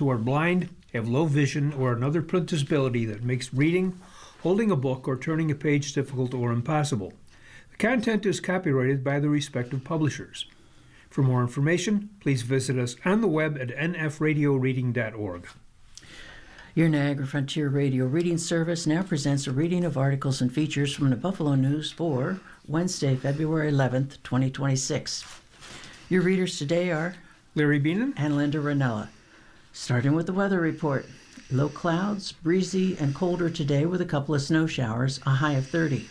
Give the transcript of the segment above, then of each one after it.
who are blind, have low vision, or another disability that makes reading, holding a book, or turning a page difficult or impossible. The content is copyrighted by the respective publishers. For more information, please visit us on the web at nfradioreading.org. Your Niagara Frontier Radio reading service now presents a reading of articles and features from the Buffalo News for Wednesday, February 11th, 2026. Your readers today are Larry Beenan and Linda Ranella. Starting with the weather report. Low clouds, breezy, and colder today with a couple of snow showers, a high of 30.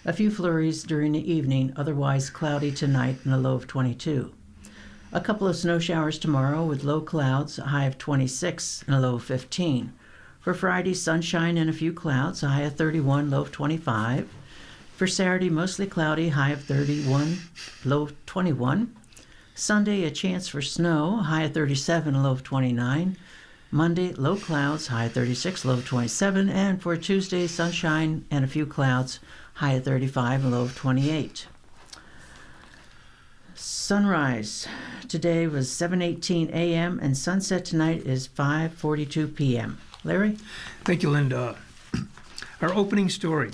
A few flurries during the evening, otherwise cloudy tonight and a low of 22. A couple of snow showers tomorrow with low clouds, a high of 26 and a low of 15. For Friday, sunshine and a few clouds, a high of 31, low of 25. For Saturday, mostly cloudy, high of 31, low of 21. Sunday, a chance for snow, a high of 37, a low of 29. Monday, low clouds, high of 36, low of 27. And for Tuesday, sunshine and a few clouds, high of 35, and low of 28. Sunrise today was 7:18 a.m. and sunset tonight is 5:42 p.m. Larry? Thank you, Linda. Our opening story,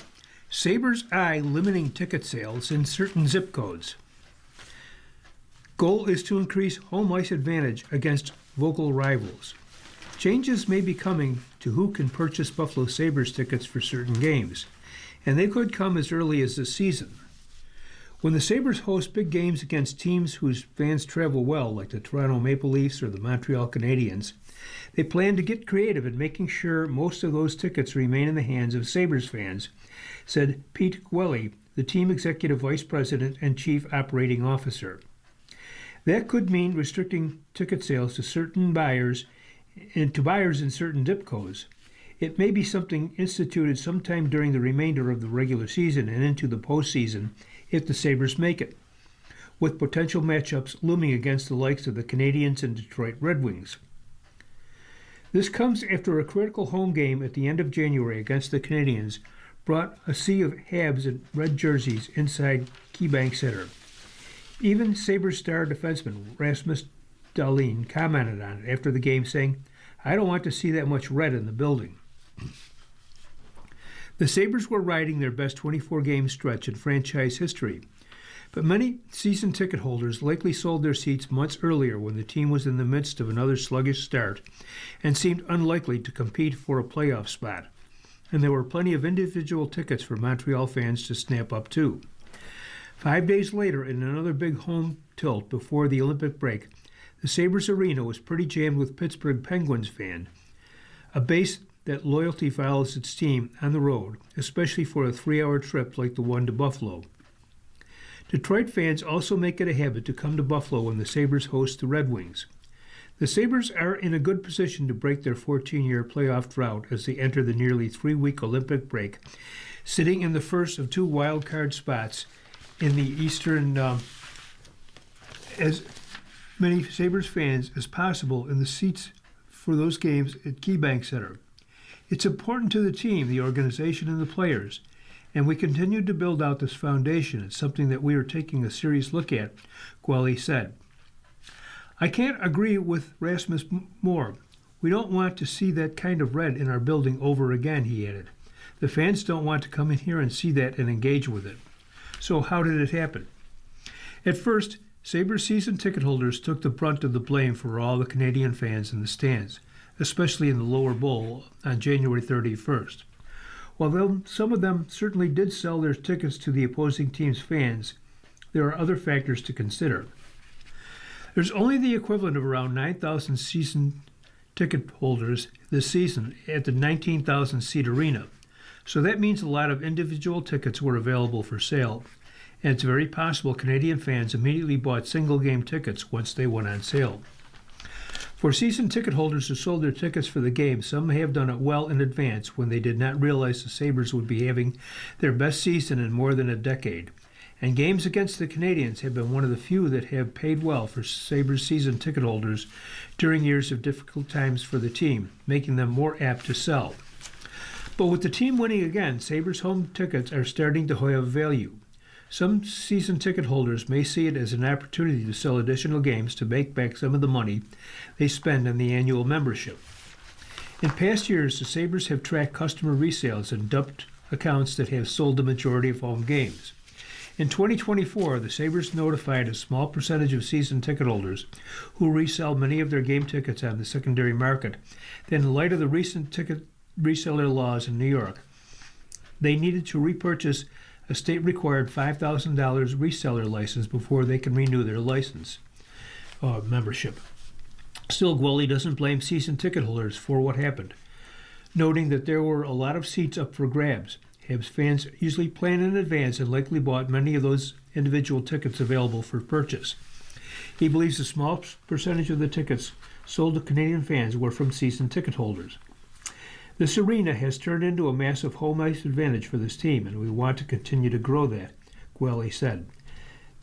Sabres eye limiting ticket sales in certain zip codes. Goal is to increase home ice advantage against local rivals. Changes may be coming to who can purchase Buffalo Sabres tickets for certain games, and they could come as early as this season. When the Sabres host big games against teams whose fans travel well, like the Toronto Maple Leafs or the Montreal Canadiens, they plan to get creative in making sure most of those tickets remain in the hands of Sabres fans, said Pete Gwelly, the team executive vice president and chief operating officer. That could mean restricting ticket sales to certain buyers and to buyers in certain zip codes. It may be something instituted sometime during the remainder of the regular season and into the postseason if the Sabres make it, with potential matchups looming against the likes of the Canadiens and Detroit Red Wings. This comes after a critical home game at the end of January against the Canadiens brought a sea of Habs in red jerseys inside KeyBank Center. Even Sabres star defenseman Rasmus Dahlin commented on it after the game, saying, "I don't want to see that much red in the building." The Sabres were riding their best 24-game stretch in franchise history, but many season ticket holders likely sold their seats months earlier when the team was in the midst of another sluggish start and seemed unlikely to compete for a playoff spot. And there were plenty of individual tickets for Montreal fans to snap up too. 5 days later, in another big home tilt before the Olympic break, the Sabres arena was pretty jammed with Pittsburgh Penguins fans, a base that loyalty follows its team on the road, especially for a 3-hour trip like the one to Buffalo. Detroit fans also make it a habit to come to Buffalo when the Sabres host the Red Wings. The Sabres are in a good position to break their 14-year playoff drought as they enter the nearly 3-week Olympic break, sitting in the first of 2 wild card spots in the Eastern, as many Sabres fans as possible in the seats for those games at KeyBank Center. It's important to the team, the organization, and the players, and we continue to build out this foundation. It's something that we are taking a serious look at, Gwelly said. I can't agree with Rasmus more. We don't want to see that kind of red in our building over again, he added. The fans don't want to come in here and see that and engage with it. So how did it happen? At first, Sabres season ticket holders took the brunt of the blame for all the Canadian fans in the stands, especially in the lower bowl on January 31st. While some of them certainly did sell their tickets to the opposing team's fans, there are other factors to consider. There's only the equivalent of around 9,000 season ticket holders this season at the 19,000-seat arena, so that means a lot of individual tickets were available for sale, and it's very possible Canadian fans immediately bought single-game tickets once they went on sale. For season ticket holders who sold their tickets for the game, some may have done it well in advance when they did not realize the Sabres would be having their best season in more than a decade. And games against the Canadiens have been one of the few that have paid well for Sabres season ticket holders during years of difficult times for the team, making them more apt to sell. But with the team winning again, Sabres home tickets are starting to have value. Some season ticket holders may see it as an opportunity to sell additional games to make back some of the money they spend on the annual membership. In past years, the Sabres have tracked customer resales and dumped accounts that have sold the majority of home games. In 2024, the Sabres notified a small percentage of season ticket holders who resell many of their game tickets on the secondary market that in light of the recent ticket reseller laws in New York, they needed to repurchase a state-required $5,000 reseller license before they can renew their license membership. Still, Gwelly doesn't blame season ticket holders for what happened, noting that there were a lot of seats up for grabs. Habs fans usually plan in advance and likely bought many of those individual tickets available for purchase. He believes a small percentage of the tickets sold to Canadian fans were from season ticket holders. This arena has turned into a massive home ice advantage for this team, and we want to continue to grow that, Gwelly said.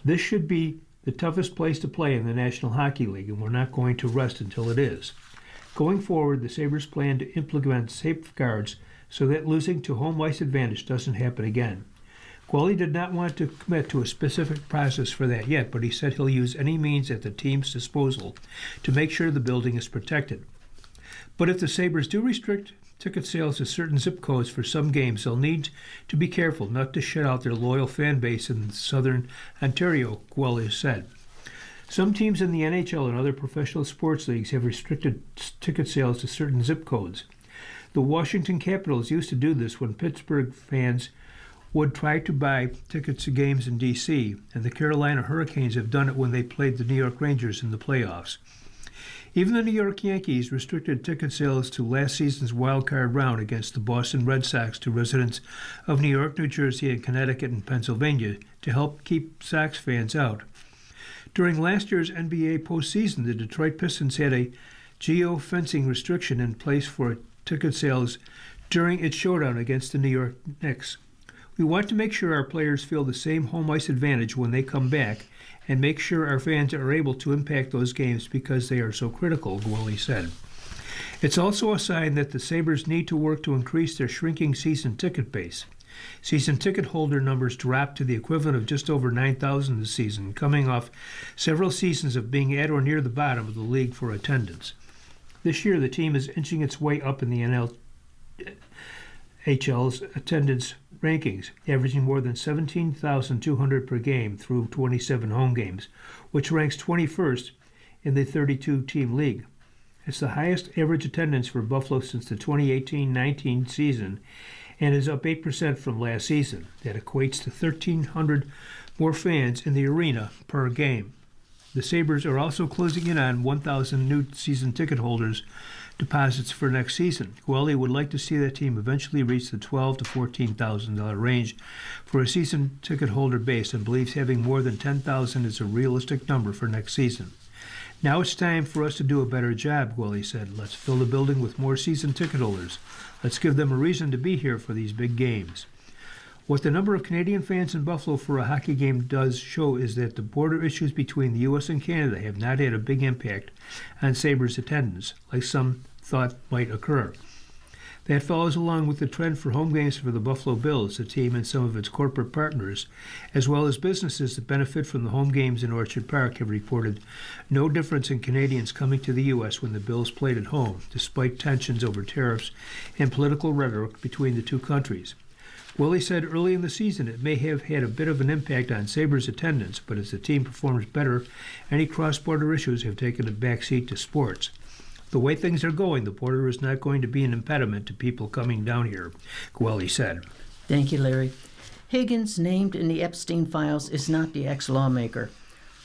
This should be the toughest place to play in the National Hockey League, and we're not going to rest until it is. Going forward, the Sabres plan to implement safeguards so that losing to home ice advantage doesn't happen again. Gwelly did not want to commit to a specific process for that yet, but he said he'll use any means at the team's disposal to make sure the building is protected. But if the Sabres do restrict ticket sales to certain zip codes for some games, they'll need to be careful not to shut out their loyal fan base in southern Ontario, Gwelly said. Some teams in the NHL and other professional sports leagues have restricted ticket sales to certain zip codes. The Washington Capitals used to do this when Pittsburgh fans would try to buy tickets to games in D.C., and the Carolina Hurricanes have done it when they played the New York Rangers in the playoffs. Even the New York Yankees restricted ticket sales to last season's wild-card round against the Boston Red Sox to residents of New York, New Jersey, and Connecticut and Pennsylvania to help keep Sox fans out. During last year's NBA postseason, the Detroit Pistons had a geo-fencing restriction in place for ticket sales during its showdown against the New York Knicks. We want to make sure our players feel the same home ice advantage when they come back and make sure our fans are able to impact those games because they are so critical, Gwelly said. It's also a sign that the Sabres need to work to increase their shrinking season ticket base. Season ticket holder numbers dropped to the equivalent of just over 9,000 this season, coming off several seasons of being at or near the bottom of the league for attendance. This year, the team is inching its way up in the NHL's attendance rankings, averaging more than 17,200 per game through 27 home games, which ranks 21st in the 32-team league. It's the highest average attendance for Buffalo since the 2018-19 season and is up 8% from last season. That equates to 1,300 more fans in the arena per game. The Sabres are also closing in on 1,000 new season ticket holders deposits for next season. Gwelly would like to see that team eventually reach the $12,000 to $14,000 range for a season ticket holder base and believes having more than 10,000 is a realistic number for next season. Now it's time for us to do a better job, Gwelly said. Let's fill the building with more season ticket holders. Let's give them a reason to be here for these big games. What the number of Canadian fans in Buffalo for a hockey game does show is that the border issues between the U.S. and Canada have not had a big impact on Sabres attendance, like some thought might occur. That follows along with the trend for home games for the Buffalo Bills, the team and some of its corporate partners, as well as businesses that benefit from the home games in Orchard Park have reported no difference in Canadians coming to the U.S. when the Bills played at home, despite tensions over tariffs and political rhetoric between the two countries. Gwelly said early in the season it may have had a bit of an impact on Sabres attendance, but as the team performs better, any cross-border issues have taken a backseat to sports. The way things are going, the border is not going to be an impediment to people coming down here, Gwelly said. Thank you, Larry. Higgins, named in the Epstein files, is not the ex-lawmaker.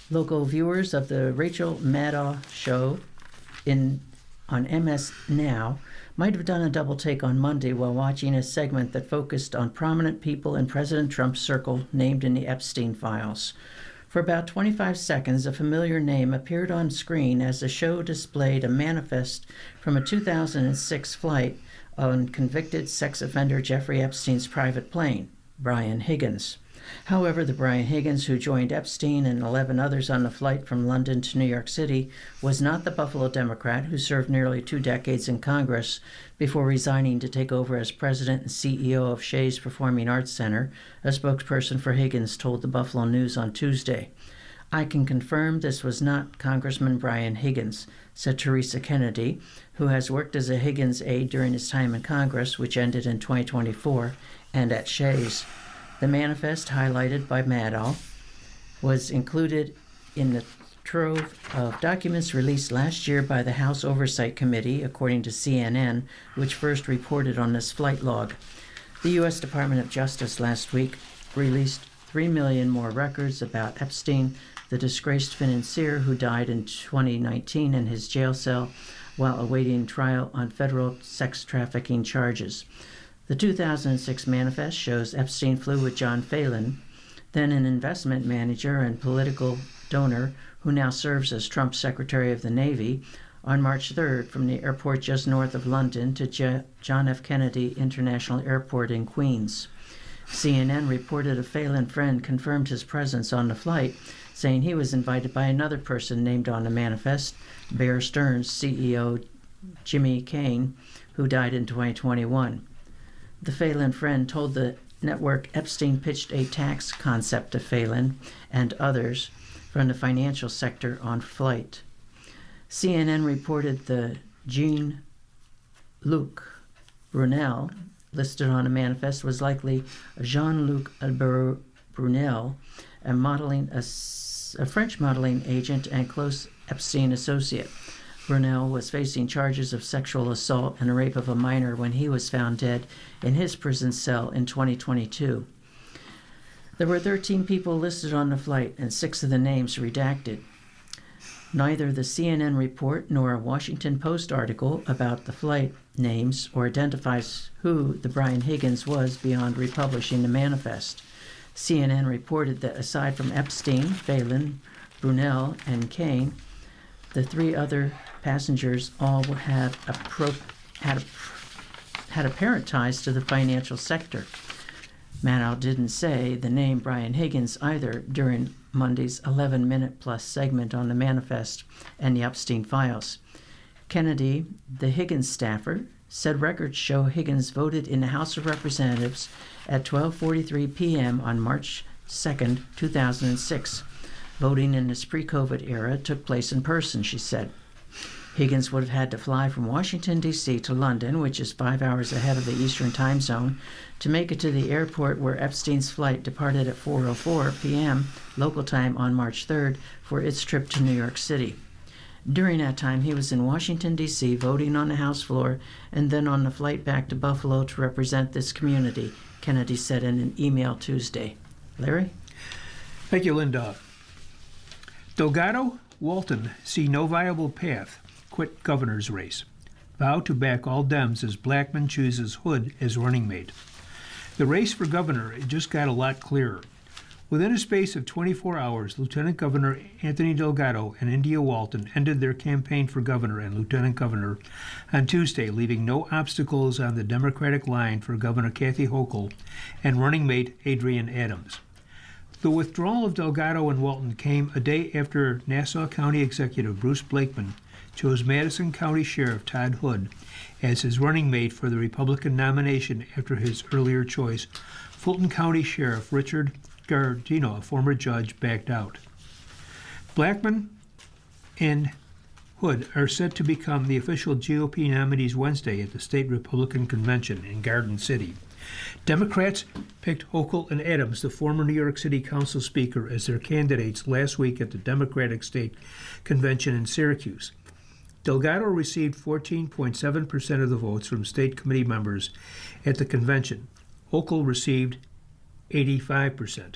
Local viewers of the Rachel Maddow show on MS Now might have done a double take on Monday while watching a segment that focused on prominent people in President Trump's circle named in the Epstein files. For about 25 seconds, a familiar name appeared on screen as the show displayed a manifest from a 2006 flight on convicted sex offender Jeffrey Epstein's private plane, Brian Higgins. However, the Brian Higgins who joined Epstein and 11 others on the flight from London to New York City was not the Buffalo Democrat who served nearly 2 decades in Congress before resigning to take over as president and CEO of Shays Performing Arts Center, a spokesperson for Higgins told the Buffalo News on Tuesday. "I can confirm this was not Congressman Brian Higgins," said Teresa Kennedy, who has worked as a Higgins aide during his time in Congress, which ended in 2024, and at Shays. The manifest, highlighted by Maddow, was included in the trove of documents released last year by the House Oversight Committee, according to CNN, which first reported on this flight log. The U.S. Department of Justice last week released 3 million more records about Epstein, the disgraced financier who died in 2019 in his jail cell while awaiting trial on federal sex trafficking charges. The 2006 manifest shows Epstein flew with John Phelan, then an investment manager and political donor who now serves as Trump's Secretary of the Navy, on March 3rd from the airport just north of London to John F. Kennedy International Airport in Queens. CNN reported a Phelan friend confirmed his presence on the flight, saying he was invited by another person named on the manifest, Bear Stearns CEO Jimmy Kane, who died in 2021. The Phelan friend told the network Epstein pitched a tax concept to Phelan and others from the financial sector on flight. CNN reported the Jean-Luc Brunel listed on a manifest was likely Jean-Luc Brunel, a French modeling agent and close Epstein associate. Brunel was facing charges of sexual assault and rape of a minor when he was found dead in his prison cell in 2022. There were 13 people listed on the flight and 6 of the names redacted. Neither the CNN report nor a Washington Post article about the flight names or identifies who the Brian Higgins was beyond republishing the manifest. CNN reported that aside from Epstein, Phelan, Brunel, and Kane, the 3 other passengers all had apparent ties to the financial sector. Maddow didn't say the name Brian Higgins either during Monday's 11-minute-plus segment on the manifest and the Epstein files. Kennedy, the Higgins staffer, said records show Higgins voted in the House of Representatives at 12:43 p.m. on March 2, 2006. Voting in this pre-COVID era took place in person, she said. Higgins would have had to fly from Washington, D.C. to London, which is 5 hours ahead of the Eastern Time Zone, to make it to the airport where Epstein's flight departed at 4:04 p.m. local time on March 3rd for its trip to New York City. During that time, he was in Washington, D.C., voting on the House floor and then on the flight back to Buffalo to represent this community, Kennedy said in an email Tuesday. Larry? Thank you, Linda. Delgado, Walton see no viable path, quit governor's race. Vow to back all Dems as Blackman chooses Hood as running mate. The race for governor just got a lot clearer. Within a space of 24 hours, Lieutenant Governor Anthony Delgado and India Walton ended their campaign for governor and lieutenant governor on Tuesday, leaving no obstacles on the Democratic line for Governor Kathy Hochul and running mate Adrian Adams. The withdrawal of Delgado and Walton came a day after Nassau County Executive Bruce Blakeman chose Madison County Sheriff Todd Hood as his running mate for the Republican nomination after his earlier choice, Fulton County Sheriff Richard Gardino, a former judge, backed out. Blackman and Hood are set to become the official GOP nominees Wednesday at the state Republican convention in Garden City. Democrats picked Hochul and Adams, the former New York City Council Speaker, as their candidates last week at the Democratic State Convention in Syracuse. Delgado received 14.7% of the votes from state committee members at the convention. Hochul received 85%.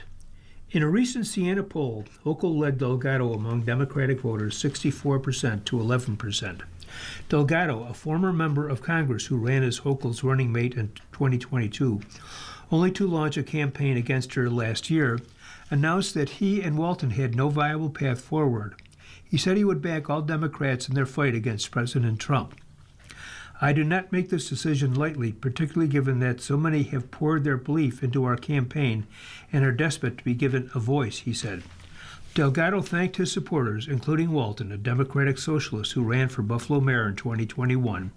In a recent Siena poll, Hochul led Delgado among Democratic voters 64% to 11%. Delgado, a former member of Congress who ran as Hochul's running mate in 2022, only to launch a campaign against her last year, announced that he and Walton had no viable path forward. He said he would back all Democrats in their fight against President Trump. I do not make this decision lightly, particularly given that so many have poured their belief into our campaign and are desperate to be given a voice, he said. Delgado thanked his supporters, including Walton, a Democratic socialist who ran for Buffalo mayor in 2021,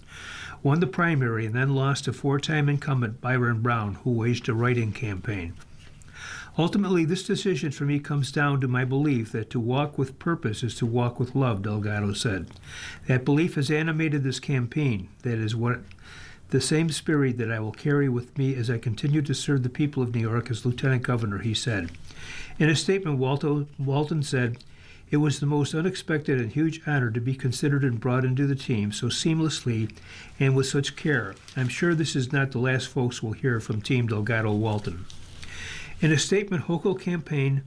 won the primary, and then lost to four-time incumbent Byron Brown, who waged a write-in campaign. Ultimately, this decision for me comes down to my belief that to walk with purpose is to walk with love, Delgado said. That belief has animated this campaign. That is what the same spirit that I will carry with me as I continue to serve the people of New York as Lieutenant Governor, he said. In a statement, Walton said, "It was the most unexpected and huge honor to be considered and brought into the team so seamlessly and with such care. I'm sure this is not the last folks we'll hear from Team Delgado Walton." In a statement, Hochul campaign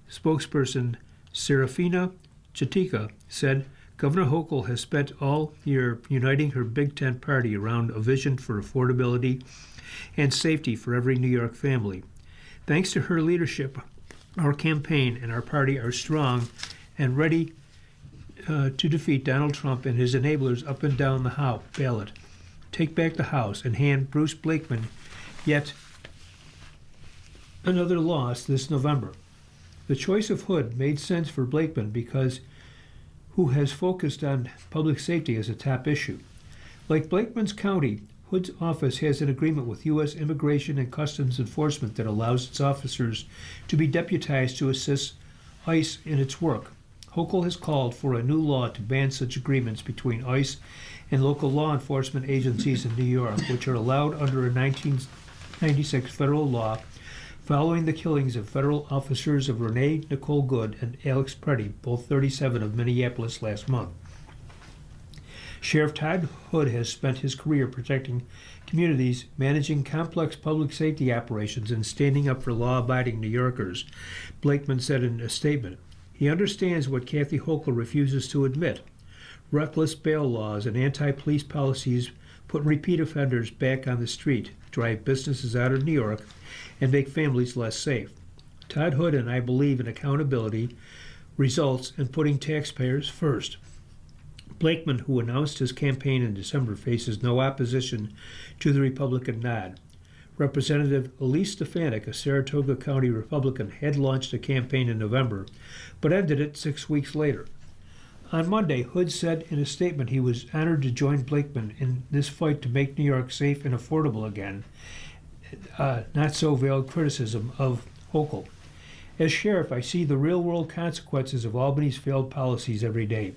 spokesperson Serafina Chatika said, Governor Hochul has spent all year uniting her Big Tent party around a vision for affordability and safety for every New York family. Thanks to her leadership, our campaign and our party are strong and ready to defeat Donald Trump and his enablers up and down the ballot, take back the House, and hand Bruce Blakeman yet another loss this November. The choice of Hood made sense for Blakeman because who has focused on public safety as a top issue. Like Blakeman's county, Hood's office has an agreement with U.S. Immigration and Customs Enforcement that allows its officers to be deputized to assist ICE in its work. Hochul has called for a new law to ban such agreements between ICE and local law enforcement agencies in New York, which are allowed under a 1996 federal law following the killings of federal officers of Renee Nicole Good and Alex Preddy, both 37 of Minneapolis last month. Sheriff Todd Hood has spent his career protecting communities, managing complex public safety operations, and standing up for law-abiding New Yorkers, Blakeman said in a statement. He understands what Kathy Hochul refuses to admit. Reckless bail laws and anti-police policies put repeat offenders back on the street, drive businesses out of New York, and make families less safe. Todd Hood and I believe in accountability, results, and putting taxpayers first. Blakeman, who announced his campaign in December, faces no opposition to the Republican nod. Representative Elise Stefanik, a Saratoga County Republican, had launched a campaign in November, but ended it 6 weeks later. On Monday, Hood said in a statement he was honored to join Blakeman in this fight to make New York safe and affordable again. Not so veiled criticism of Hochul. As sheriff, I see the real-world consequences of Albany's failed policies every day.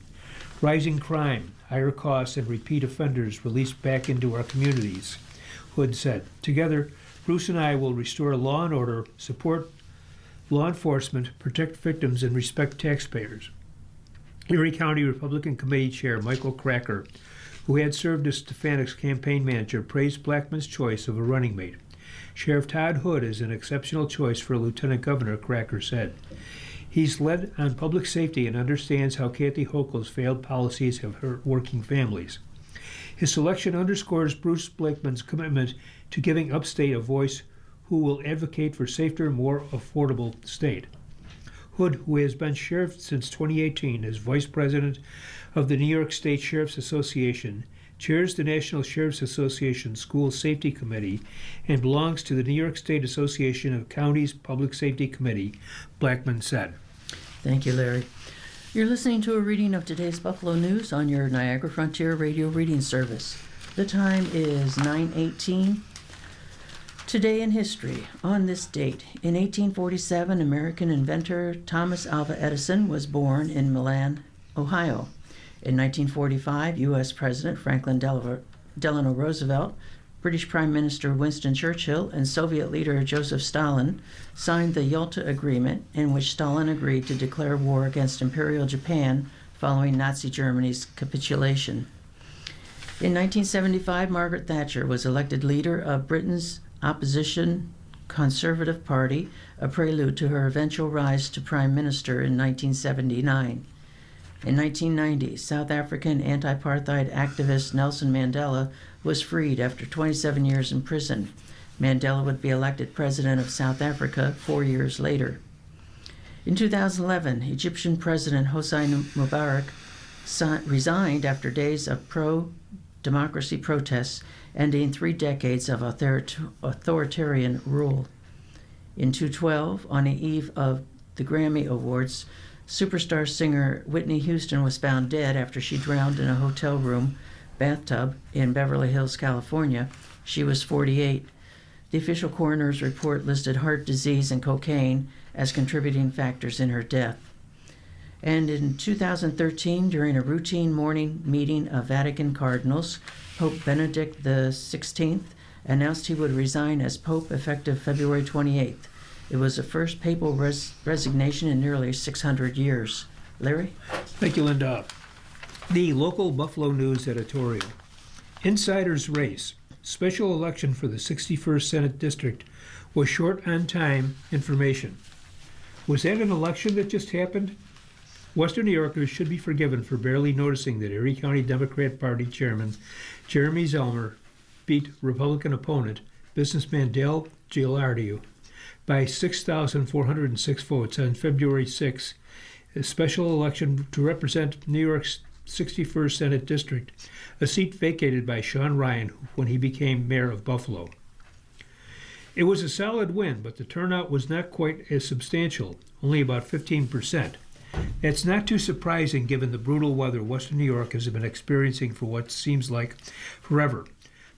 Rising crime, higher costs, and repeat offenders released back into our communities, Hood said. Together, Bruce and I will restore law and order, support law enforcement, protect victims, and respect taxpayers. Erie County Republican Committee Chair Michael Cracker, who had served as Stefanik's campaign manager, praised Blakeman's choice of a running mate. Sheriff Todd Hood is an exceptional choice for a lieutenant governor, Cracker said. He's led on public safety and understands how Kathy Hochul's failed policies have hurt working families. His selection underscores Bruce Blakeman's commitment to giving upstate a voice who will advocate for safer, more affordable state. Hood, who has been sheriff since 2018 as vice president of the New York State Sheriff's Association, chairs the National Sheriff's Association School Safety Committee, and belongs to the New York State Association of Counties Public Safety Committee, Blakeman said. Thank you, Larry. You're listening to a reading of today's Buffalo News on your Niagara Frontier Radio Reading Service. The time is 9:18. Today in history, on this date, in 1847, American inventor Thomas Alva Edison was born in Milan, Ohio. In 1945, U.S. President Franklin Delano Roosevelt, British Prime Minister Winston Churchill, and Soviet leader Joseph Stalin signed the Yalta Agreement, in which Stalin agreed to declare war against Imperial Japan following Nazi Germany's capitulation. In 1975, Margaret Thatcher was elected leader of Britain's opposition Conservative Party, a prelude to her eventual rise to Prime Minister in 1979. In 1990, South African anti-apartheid activist Nelson Mandela was freed after 27 years in prison. Mandela would be elected president of South Africa 4 years later. In 2011, Egyptian President Hosni Mubarak resigned after days of democracy protests, ending 3 decades of authoritarian rule. In 2012, on the eve of the Grammy Awards, superstar singer Whitney Houston was found dead after she drowned in a hotel room bathtub in Beverly Hills, California. She was 48. The official coroner's report listed heart disease and cocaine as contributing factors in her death. And in 2013, during a routine morning meeting of Vatican cardinals, Pope Benedict XVI announced he would resign as Pope effective February 28th. It was the first papal resignation in nearly 600 years. Larry? Thank you, Linda. The local Buffalo News editorial. Insider's race. Special election for the 61st Senate District was short on time information. Was that an election that just happened? Western New Yorkers should be forgiven for barely noticing that Erie County Democrat Party Chairman Jeremy Zellner beat Republican opponent, businessman Dale Gilardi, by 6,406 votes on February 6, a special election to represent New York's 61st Senate District, a seat vacated by Sean Ryan when he became mayor of Buffalo. It was a solid win, but the turnout was not quite as substantial, only about 15%. That's not too surprising given the brutal weather Western New York has been experiencing for what seems like forever.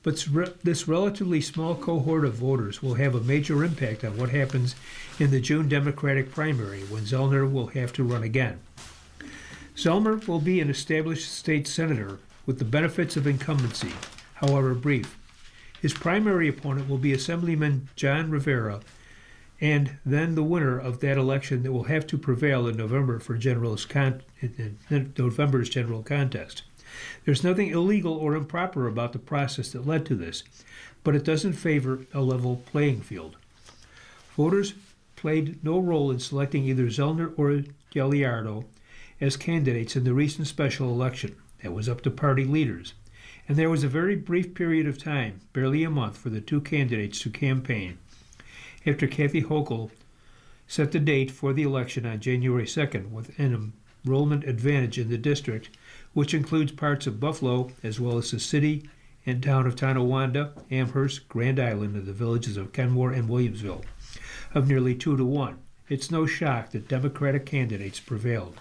But this relatively small cohort of voters will have a major impact on what happens in the June Democratic primary when Zellner will have to run again. Zellner will be an established state senator with the benefits of incumbency, however brief. His primary opponent will be Assemblyman John Rivera, and then the winner of that election that will have to prevail in November's general contest. There's nothing illegal or improper about the process that led to this, but it doesn't favor a level playing field. Voters played no role in selecting either Zellner or Gilardi as candidates in the recent special election. That was up to party leaders. And there was a very brief period of time, barely a month, for the two candidates to campaign. After Kathy Hochul set the date for the election on January 2nd with an enrollment advantage in the district, which includes parts of Buffalo as well as the city and town of Tonawanda, Amherst, Grand Island, and the villages of Kenmore and Williamsville, of nearly 2-1. It's no shock that Democratic candidates prevailed.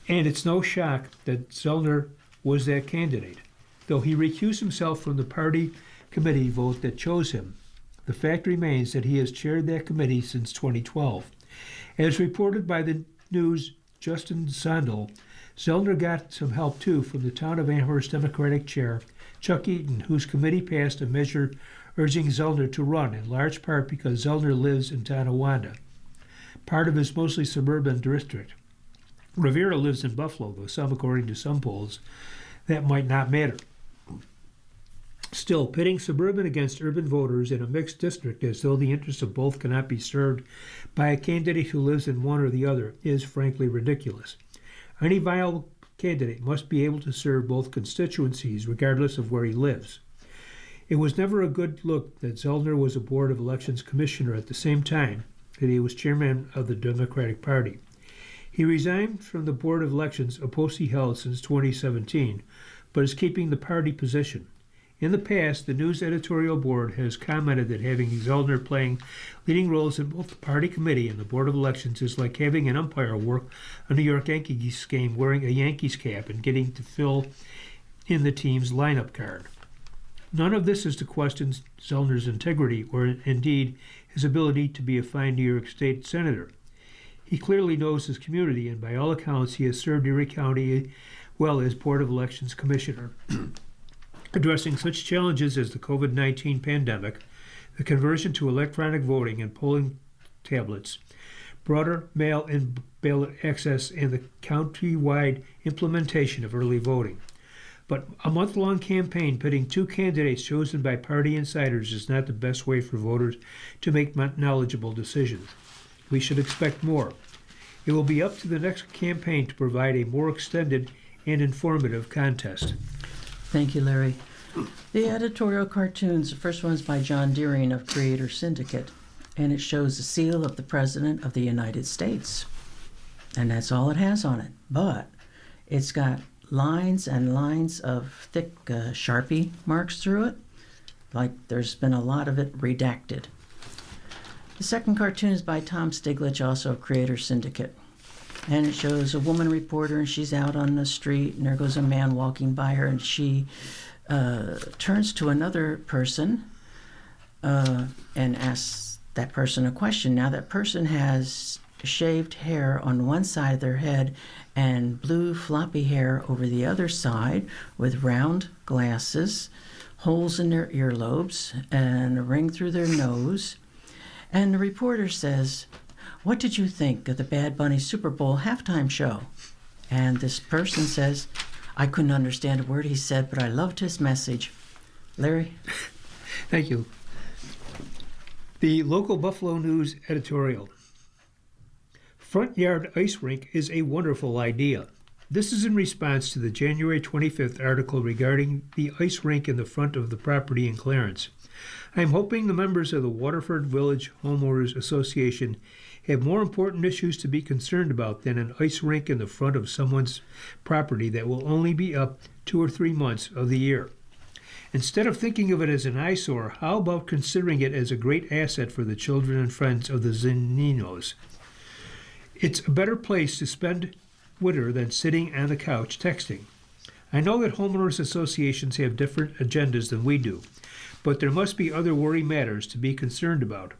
And it's no shock that Zellner was that candidate, though he recused himself from the party committee vote that chose him. The fact remains that he has chaired that committee since 2012. As reported by the News' Justin Sondel, Zellner got some help too from the town of Amherst Democratic Chair Chuck Eaton, whose committee passed a measure urging Zellner to run, in large part because Zellner lives in Tonawanda, part of his mostly suburban district. Rivera lives in Buffalo, though according to some polls, that might not matter. Still, pitting suburban against urban voters in a mixed district as though the interests of both cannot be served by a candidate who lives in one or the other is frankly ridiculous. Any viable candidate must be able to serve both constituencies regardless of where he lives. It was never a good look that Zellner was a Board of Elections commissioner at the same time that he was chairman of the Democratic Party. He resigned from the Board of Elections, a post he held since 2017, but is keeping the party position. In the past, the News editorial board has commented that having Zellner playing leading roles in both the party committee and the Board of Elections is like having an umpire work a New York Yankees game wearing a Yankees cap and getting to fill in the team's lineup card. None of this is to question Zellner's integrity or indeed his ability to be a fine New York State senator. He clearly knows his community, and by all accounts he has served Erie County well as Board of Elections commissioner. Addressing such challenges as the COVID-19 pandemic, the conversion to electronic voting and polling tablets, broader mail-in ballot access, and the county-wide implementation of early voting. But a month-long campaign pitting two candidates chosen by party insiders is not the best way for voters to make knowledgeable decisions. We should expect more. It will be up to the next campaign to provide a more extended and informative contest. Thank you, Larry. The editorial cartoons, the first one's by John Deering of Creator Syndicate, and it shows the seal of the President of the United States. And that's all it has on it. But it's got lines and lines of thick Sharpie marks through it, like there's been a lot of it redacted. The second cartoon is by Tom Stiglich, also of Creator Syndicate. And it shows a woman reporter, and she's out on the street, and there goes a man walking by her, and she turns to another person and asks that person a question. Now, that person has shaved hair on one side of their head and blue floppy hair over the other side with round glasses, holes in their earlobes, and a ring through their nose. And the reporter says, "What did you think of the Bad Bunny Super Bowl halftime show?" And this person says, "I couldn't understand a word he said, but I loved his message." Larry? Thank you. The local Buffalo News editorial. Front yard ice rink is a wonderful idea. This is in response to the January 25th article regarding the ice rink in the front of the property in Clarence. I am hoping the members of the Waterford Village Homeowners Association have more important issues to be concerned about than an ice rink in the front of someone's property that will only be up 2 or 3 months of the year. Instead of thinking of it as an eyesore, how about considering it as a great asset for the children and friends of the Zaninos? It's a better place to spend winter than sitting on the couch texting. I know that homeowners associations have different agendas than we do, but there must be other worry matters to be concerned about.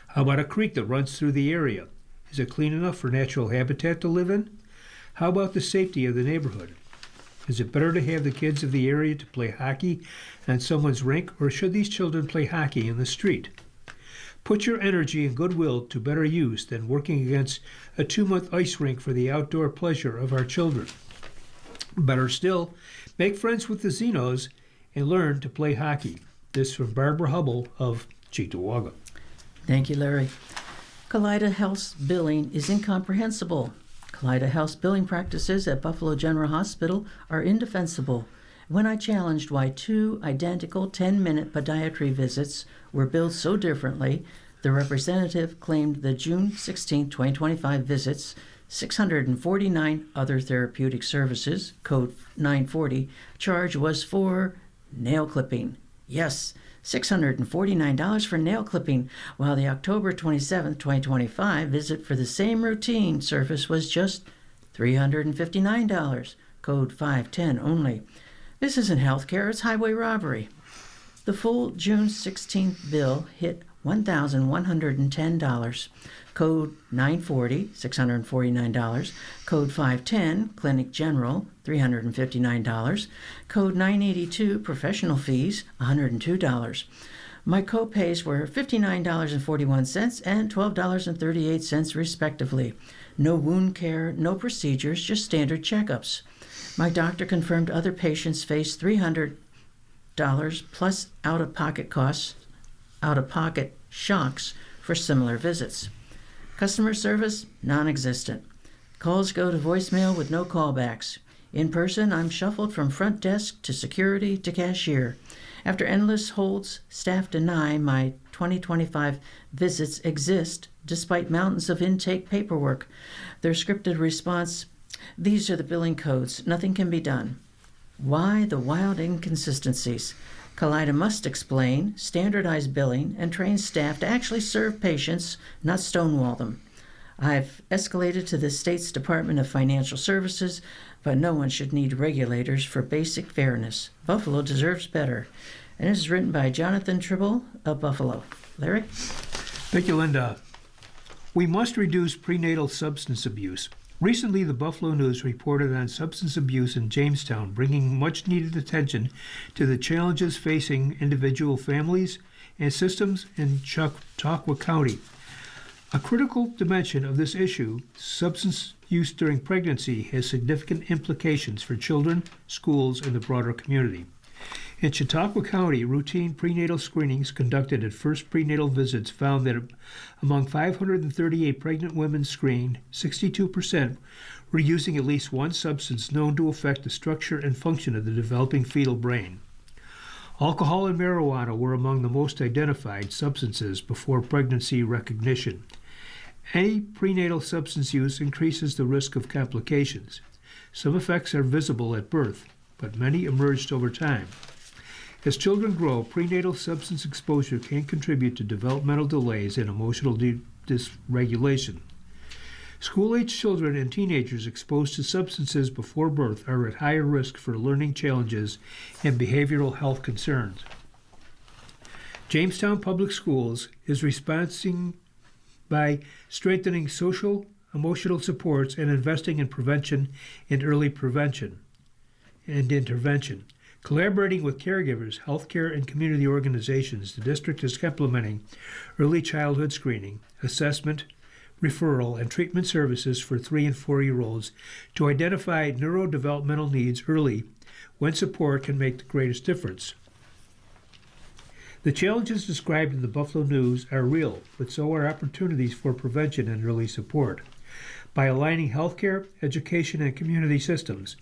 How about a creek that runs through the area? Is it clean enough for natural habitat to live in? How about the safety of the neighborhood? Is it better to have the kids of the area to play hockey on someone's rink, or should these children play hockey in the street? Put your energy and goodwill to better use than working against a 2-month ice rink for the outdoor pleasure of our children. Better still, make friends with the Zenos and learn to play hockey. This from Barbara Hubble of Cheektowaga. Thank you, Larry. Kaleida Health's billing is incomprehensible. Kaleida Health's billing practices at Buffalo General Hospital are indefensible. When I challenged why 2 identical 10-minute podiatry visits were billed so differently, the representative claimed the June 16, 2025 visits, 649 other therapeutic services, code 940, charge was for nail clipping. Yes, $649 for nail clipping, while the October 27, 2025 visit for the same routine service was just $359, code 510 only. This isn't healthcare, it's highway robbery. The full June 16th bill hit $1,110, code 940, $649, code 510, Clinic General, $359, code 982, professional fees, $102. My co-pays were $59.41 and $12.38 respectively. No wound care, no procedures, just standard checkups. My doctor confirmed other patients face $300 plus out-of-pocket costs, out-of-pocket shocks for similar visits. Customer service, non-existent. Calls go to voicemail with no callbacks. In person, I'm shuffled from front desk to security to cashier. After endless holds, staff deny my 2025 visits exist despite mountains of intake paperwork. Their scripted response, "These are the billing codes. Nothing can be done." Why the wild inconsistencies? Kaleida must explain, standardize billing, and train staff to actually serve patients, not stonewall them. I've escalated to the state's Department of Financial Services, but no one should need regulators for basic fairness. Buffalo deserves better. And this is written by Jonathan Tribble of Buffalo. Larry? Thank you, Linda. We must reduce prenatal substance abuse. Recently, the Buffalo News reported on substance abuse in Jamestown, bringing much-needed attention to the challenges facing individual families and systems in Chautauqua County. A critical dimension of this issue, substance use during pregnancy, has significant implications for children, schools, and the broader community. In Chautauqua County, routine prenatal screenings conducted at first prenatal visits found that among 538 pregnant women screened, 62% were using at least one substance known to affect the structure and function of the developing fetal brain. Alcohol and marijuana were among the most identified substances before pregnancy recognition. Any prenatal substance use increases the risk of complications. Some effects are visible at birth, but many emerged over time. As children grow, prenatal substance exposure can contribute to developmental delays and emotional dysregulation. School-age children and teenagers exposed to substances before birth are at higher risk for learning challenges and behavioral health concerns. Jamestown Public Schools is responding by strengthening social, emotional supports and investing in prevention and early prevention and intervention. Collaborating with caregivers, healthcare, and community organizations, the district is implementing early childhood screening, assessment, referral, and treatment services for 3 and 4-year-olds to identify neurodevelopmental needs early when support can make the greatest difference. The challenges described in the Buffalo News are real, but so are opportunities for prevention and early support. By aligning healthcare, education, and community systems,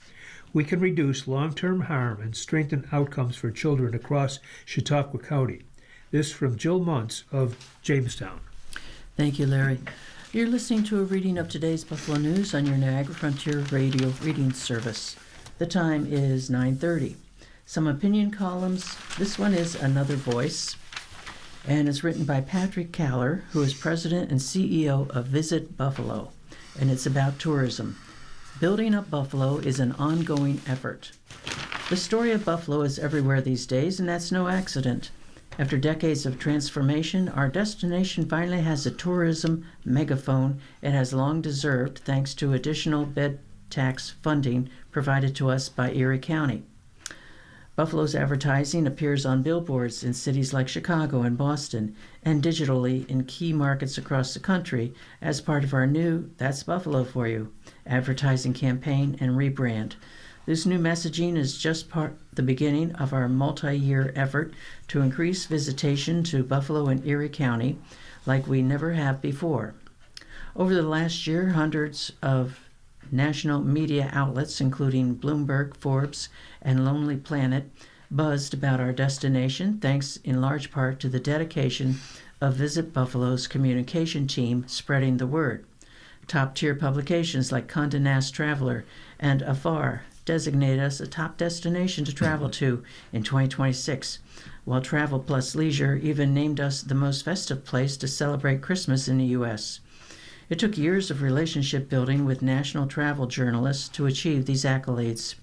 we can reduce long-term harm and strengthen outcomes for children across Chautauqua County. This from Jill Muntz of Jamestown. Thank you, Larry. You're listening to a reading of today's Buffalo News on your Niagara Frontier Radio reading service. The time is 9:30. Some opinion columns. This one is Another Voice, and it's written by Patrick Caller, who is president and CEO of Visit Buffalo, and it's about tourism. Building up Buffalo is an ongoing effort. The story of Buffalo is everywhere these days, and that's no accident. After decades of transformation, our destination finally has a tourism megaphone it has long deserved thanks to additional bed tax funding provided to us by Erie County. Buffalo's advertising appears on billboards in cities like Chicago and Boston, and digitally in key markets across the country as part of our new That's Buffalo for You advertising campaign and rebrand. This new messaging is just the beginning of our multi-year effort to increase visitation to Buffalo and Erie County like we never have before. Over the last year, hundreds of national media outlets, including Bloomberg, Forbes, and Lonely Planet, buzzed about our destination, thanks in large part to the dedication of Visit Buffalo's communication team spreading the word. Top-tier publications like Condé Nast Traveler and Afar designate us a top destination to travel to in 2026, while Travel Plus Leisure even named us the most festive place to celebrate Christmas in the U.S. It took years of relationship building with national travel journalists to achieve these accolades.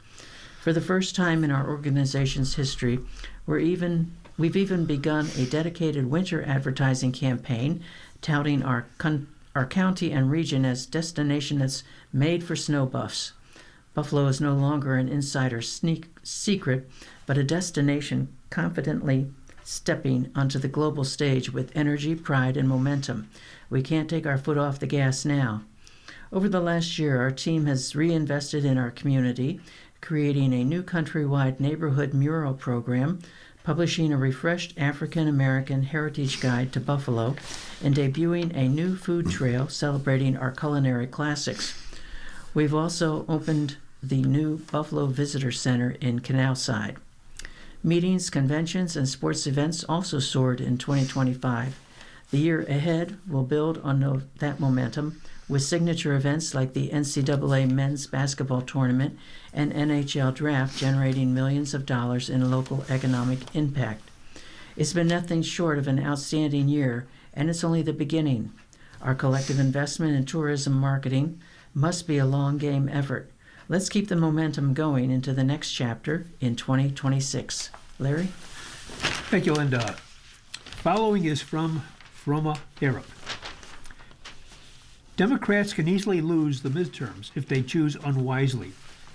For the first time in our organization's history, we've even begun a dedicated winter advertising campaign touting our county and region as destination that's made for snow buffs. Buffalo is no longer an insider secret, but a destination confidently stepping onto the global stage with energy, pride, and momentum. We can't take our foot off the gas now. Over the last year, our team has reinvested in our community, creating a new countrywide neighborhood mural program, publishing a refreshed African American heritage guide to Buffalo, and debuting a new food trail celebrating our culinary classics. We've also opened the new Buffalo Visitor Center in Canalside. Meetings, conventions, and sports events also soared in 2025. The year ahead will build on that momentum with signature events like the NCAA men's basketball tournament and NHL draft generating millions of dollars in local economic impact. It's been nothing short of an outstanding year, and it's only the beginning. Our collective investment in tourism marketing must be a long game effort. Let's keep the momentum going into the next chapter in 2026. Larry? Thank you, Linda. Following is from Froma Arab. Democrats can easily lose the midterms if they choose unwisely.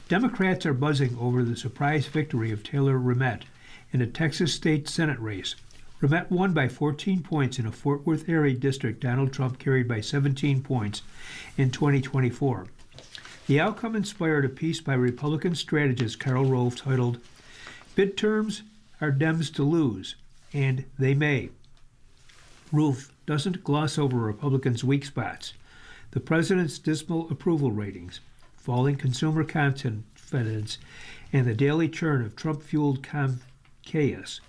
Democrats are buzzing over the surprise victory of Taylor Ramett in a Texas state Senate race. Ramett won by 14 points in a Fort Worth area district Donald Trump carried by 17 points in 2024. The outcome inspired a piece by Republican strategist Karl Rove titled, "Midterms are Dems to lose, and they may." Rove doesn't gloss over Republicans' weak spots. The president's dismal approval ratings, falling consumer confidence, and the daily churn of Trump-fueled chaos.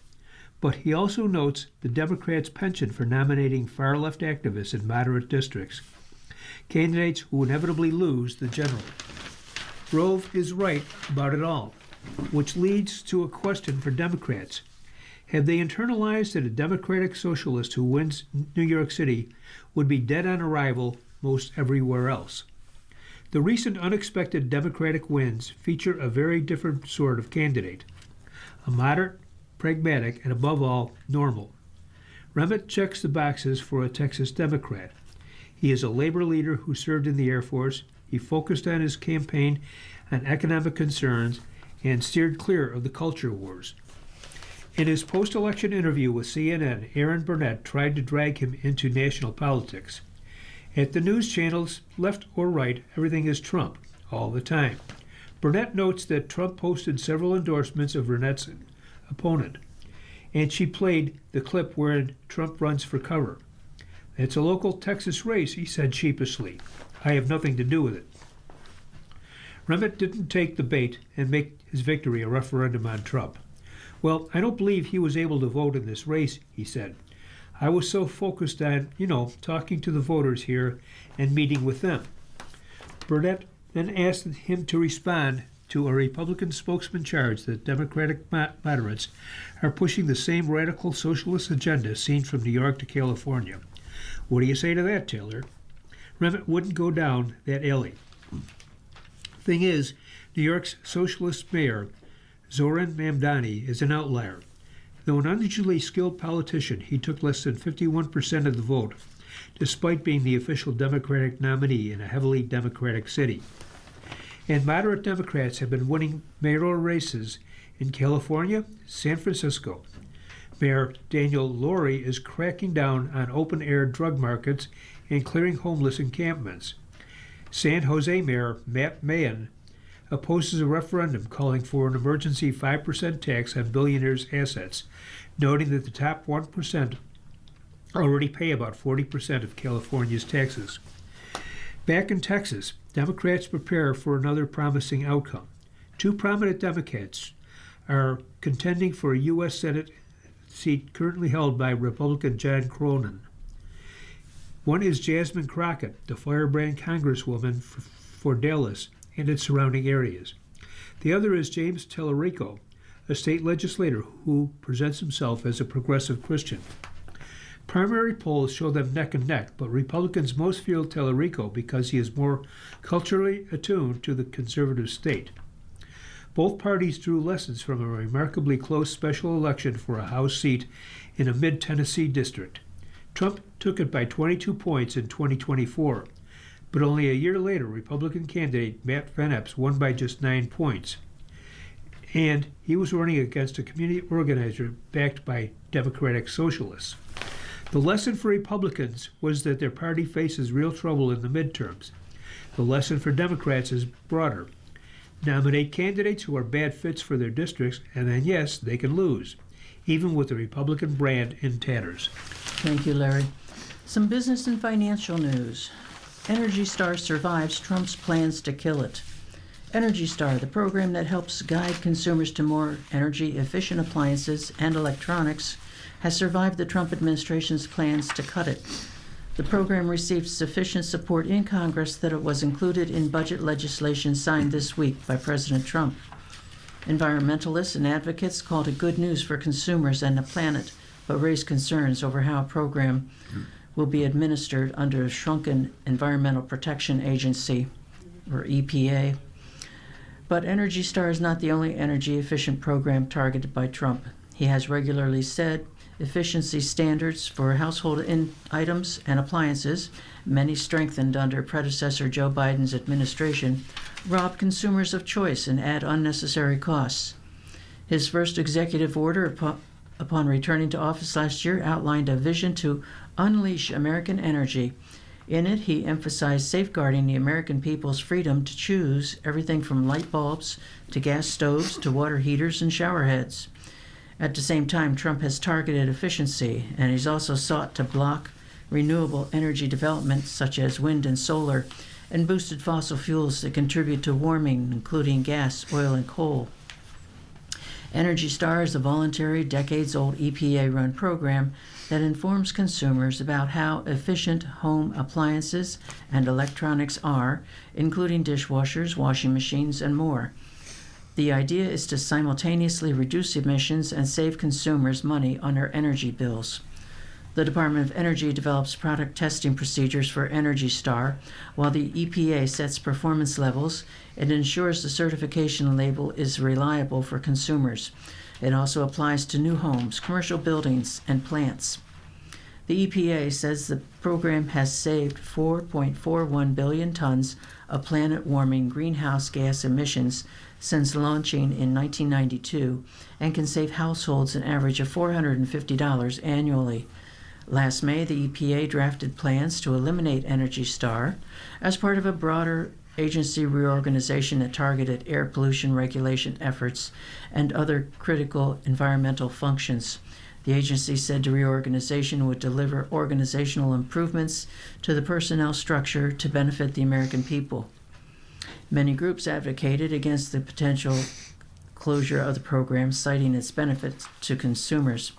But he also notes the Democrats' penchant for nominating far-left activists in moderate districts, candidates who inevitably lose the general. Rove is right about it all, which leads to a question for Democrats. Have they internalized that a Democratic socialist who wins New York City would be dead on arrival most everywhere else? The recent unexpected Democratic wins feature a very different sort of candidate, a moderate, pragmatic, and above all, normal. Remick checks the boxes for a Texas Democrat. He is a labor leader who served in the Air Force. He focused on his campaign on economic concerns and steered clear of the culture wars. In his post-election interview with CNN, Aaron Burnett tried to drag him into national politics. At the news channels, left or right, everything is Trump, all the time. Burnett notes that Trump posted several endorsements of Burnett's opponent, and she played the clip wherein Trump runs for cover. It's a local Texas race, he said sheepishly. I have nothing to do with it. Remick didn't take the bait and make his victory a referendum on Trump. Well, I don't believe he was able to vote in this race, he said. I was so focused on, talking to the voters here and meeting with them. Burnett then asked him to respond to a Republican spokesman charge that Democratic moderates are pushing the same radical socialist agenda seen from New York to California. What do you say to that, Taylor? Remick wouldn't go down that alley. Thing is, New York's socialist mayor, Zoran Mamdani, is an outlier. Though an unusually skilled politician, he took less than 51% of the vote, despite being the official Democratic nominee in a heavily Democratic city. And moderate Democrats have been winning mayoral races in California, San Francisco. Mayor Daniel Lurie is cracking down on open-air drug markets and clearing homeless encampments. San Jose Mayor Matt Mayen opposes a referendum calling for an emergency 5% tax on billionaires' assets, noting that the top 1% already pay about 40% of California's taxes. Back in Texas, Democrats prepare for another promising outcome. Two prominent Democrats are contending for a U.S. Senate seat currently held by Republican John Cronin. One is Jasmine Crockett, the firebrand congresswoman for Dallas and its surrounding areas. The other is James Tallarico, a state legislator who presents himself as a progressive Christian. Primary polls show them neck and neck, but Republicans most feel Tallarico because he is more culturally attuned to the conservative state. Both parties drew lessons from a remarkably close special election for a House seat in a mid-Tennessee district. Trump took it by 22 points in 2024, but only a year later, Republican candidate Matt Van Epps won by just 9 points. And he was running against a community organizer backed by Democratic socialists. The lesson for Republicans was that their party faces real trouble in the midterms. The lesson for Democrats is broader. Nominate candidates who are bad fits for their districts, and then, yes, they can lose, even with the Republican brand in tatters. Thank you, Larry. Some business and financial news. Energy Star survives Trump's plans to kill it. Energy Star, the program that helps guide consumers to more energy-efficient appliances and electronics, has survived the Trump administration's plans to cut it. The program received sufficient support in Congress that it was included in budget legislation signed this week by President Trump. Environmentalists and advocates called it good news for consumers and the planet, but raised concerns over how a program will be administered under a shrunken Environmental Protection Agency, or EPA. But Energy Star is not the only energy-efficient program targeted by Trump. He has regularly said efficiency standards for household items and appliances, many strengthened under predecessor Joe Biden's administration, rob consumers of choice and add unnecessary costs. His first executive order upon returning to office last year outlined a vision to unleash American energy. In it, he emphasized safeguarding the American people's freedom to choose everything from light bulbs to gas stoves to water heaters and shower heads. At the same time, Trump has targeted efficiency, and he's also sought to block renewable energy development such as wind and solar, and boosted fossil fuels that contribute to warming, including gas, oil, and coal. Energy Star is a voluntary, decades-old EPA-run program that informs consumers about how efficient home appliances and electronics are, including dishwashers, washing machines, and more. The idea is to simultaneously reduce emissions and save consumers money on their energy bills. The Department of Energy develops product testing procedures for Energy Star, while the EPA sets performance levels and ensures the certification label is reliable for consumers. It also applies to new homes, commercial buildings, and plants. The EPA says the program has saved 4.41 billion tons of planet-warming greenhouse gas emissions since launching in 1992 and can save households an average of $450 annually. Last May, the EPA drafted plans to eliminate Energy Star as part of a broader agency reorganization that targeted air pollution regulation efforts and other critical environmental functions. The agency said the reorganization would deliver organizational improvements to the personnel structure to benefit the American people. Many groups advocated against the potential closure of the program, citing its benefits to consumers.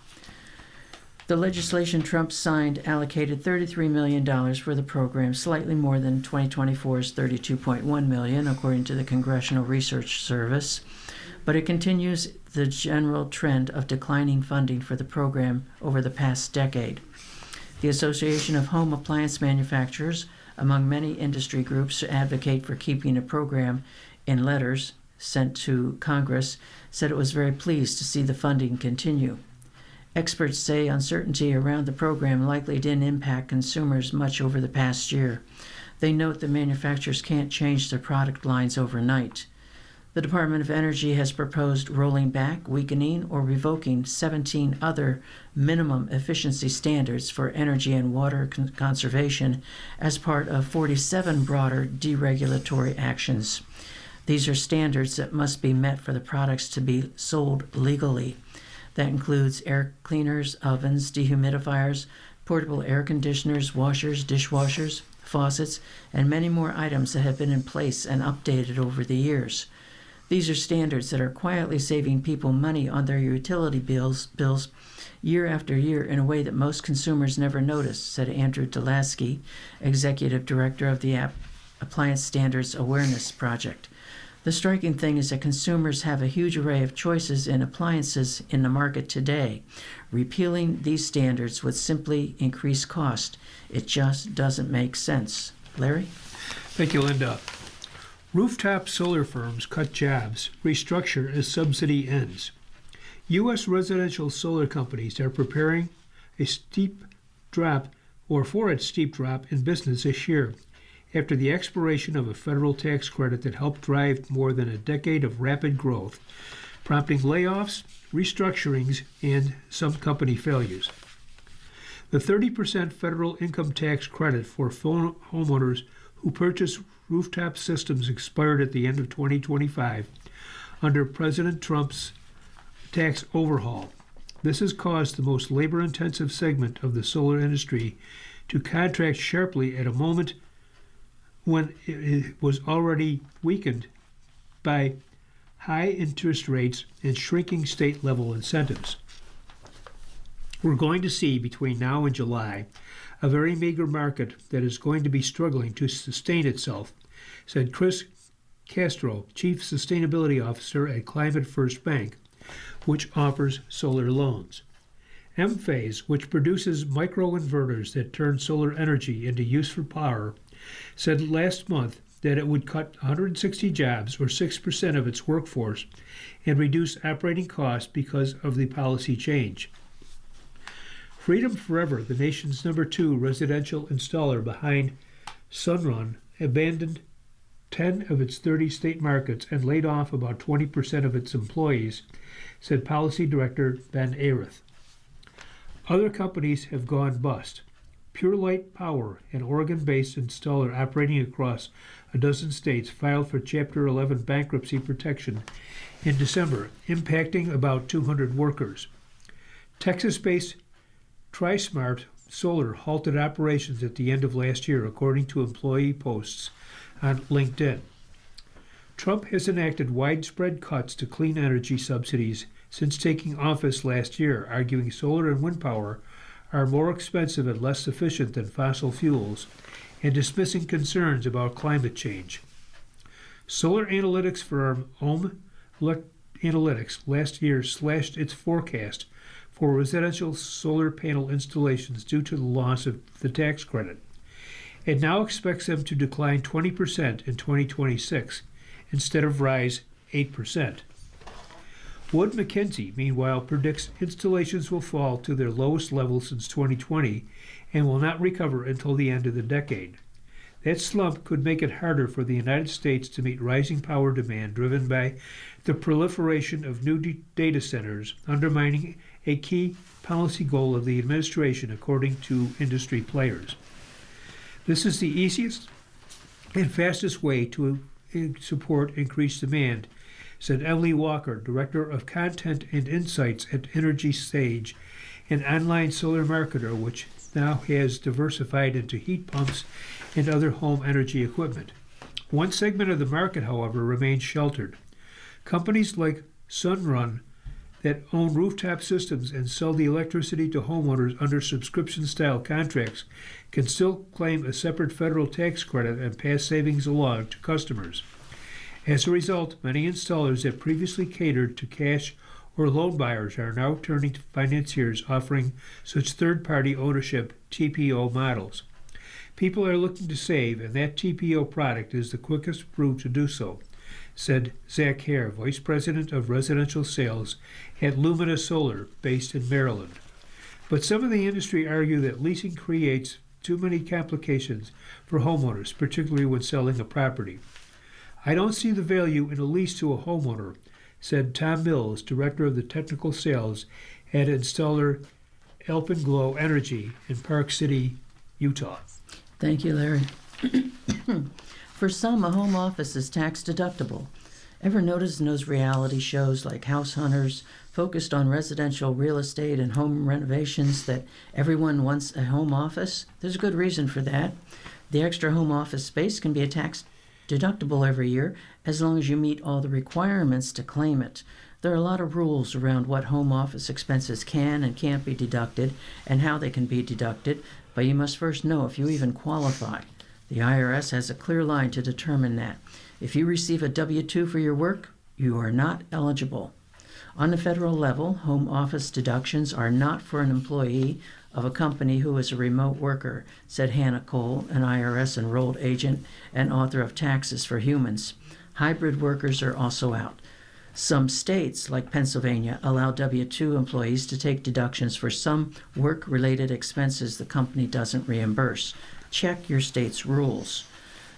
The legislation Trump signed allocated $33 million for the program, slightly more than 2024's $32.1 million, according to the Congressional Research Service. But it continues the general trend of declining funding for the program over the past decade. The Association of Home Appliance Manufacturers, among many industry groups who advocate for keeping the program, in letters sent to Congress, said it was very pleased to see the funding continue. Experts say uncertainty around the program likely didn't impact consumers much over the past year. They note that manufacturers can't change their product lines overnight. The Department of Energy has proposed rolling back, weakening, or revoking 17 other minimum efficiency standards for energy and water conservation as part of 47 broader deregulatory actions. These are standards that must be met for the products to be sold legally. That includes air cleaners, ovens, dehumidifiers, portable air conditioners, washers, dishwashers, faucets, and many more items that have been in place and updated over the years. These are standards that are quietly saving people money on their utility bills year after year in a way that most consumers never notice, said Andrew Delaski, Executive Director of the Appliance Standards Awareness Project. The striking thing is that consumers have a huge array of choices in appliances in the market today. Repealing these standards would simply increase cost. It just doesn't make sense. Larry? Thank you, Linda. Rooftop solar firms cut jobs, restructure as subsidy ends. U.S. residential solar companies are preparing for a steep drop in business this year, after the expiration of a federal tax credit that helped drive more than a decade of rapid growth, prompting layoffs, restructurings, and some company failures. The 30% federal income tax credit for homeowners who purchase rooftop systems expired at the end of 2025 under President Trump's tax overhaul. This has caused the most labor-intensive segment of the solar industry to contract sharply at a moment when it was already weakened by high interest rates and shrinking state-level incentives. We're going to see between now and July a very meager market that is going to be struggling to sustain itself, said Chris Castro, Chief Sustainability Officer at Climate First Bank, which offers solar loans. Enphase, which produces microinverters that turn solar energy into useful power, said last month that it would cut 160 jobs, or 6% of its workforce, and reduce operating costs because of the policy change. Freedom Forever, the nation's #2 residential installer behind Sunrun, abandoned 10 of its 30 state markets and laid off about 20% of its employees, said Policy Director Ben Arith. Other companies have gone bust. Pure Light Power, an Oregon-based installer operating across a dozen states, filed for Chapter 11 bankruptcy protection in December, impacting about 200 workers. Texas-based TriSmart Solar halted operations at the end of last year, according to employee posts on LinkedIn. Trump has enacted widespread cuts to clean energy subsidies since taking office last year, arguing solar and wind power are more expensive and less efficient than fossil fuels, and dismissing concerns about climate change. Solar analytics firm Ohm Analytics last year slashed its forecast for residential solar panel installations due to the loss of the tax credit. It now expects them to decline 20% in 2026 instead of rise 8%. Wood Mackenzie, meanwhile, predicts installations will fall to their lowest level since 2020 and will not recover until the end of the decade. That slump could make it harder for the United States to meet rising power demand driven by the proliferation of new data centers, undermining a key policy goal of the administration, according to industry players. This is the easiest and fastest way to support increased demand, said Emily Walker, Director of Content and Insights at Energy Sage, an online solar marketer which now has diversified into heat pumps and other home energy equipment. One segment of the market, however, remains sheltered. Companies like Sunrun that own rooftop systems and sell the electricity to homeowners under subscription-style contracts can still claim a separate federal tax credit and pass savings along to customers. As a result, many installers that previously catered to cash or loan buyers are now turning to financiers offering such third-party ownership TPO models. People are looking to save, and that TPO product is the quickest route to do so, said Zach Hare, Vice President of Residential Sales at Lumina Solar, based in Maryland. But some in the industry argue that leasing creates too many complications for homeowners, particularly when selling a property. I don't see the value in a lease to a homeowner, said Tom Mills, Director of the Technical Sales at installer Alpenglow Energy in Park City, Utah. Thank you, Larry. For some, a home office is tax deductible. Ever notice in those reality shows like House Hunters, focused on residential real estate and home renovations, that everyone wants a home office? There's a good reason for that. The extra home office space can be a tax deductible every year as long as you meet all the requirements to claim it. There are a lot of rules around what home office expenses can and can't be deducted and how they can be deducted, but you must first know if you even qualify. The IRS has a clear line to determine that. If you receive a W-2 for your work, you are not eligible. On the federal level, home office deductions are not for an employee of a company who is a remote worker, said Hannah Cole, an IRS enrolled agent and author of Taxes for Humans. Hybrid workers are also out. Some states, like Pennsylvania, allow W-2 employees to take deductions for some work-related expenses the company doesn't reimburse. Check your state's rules.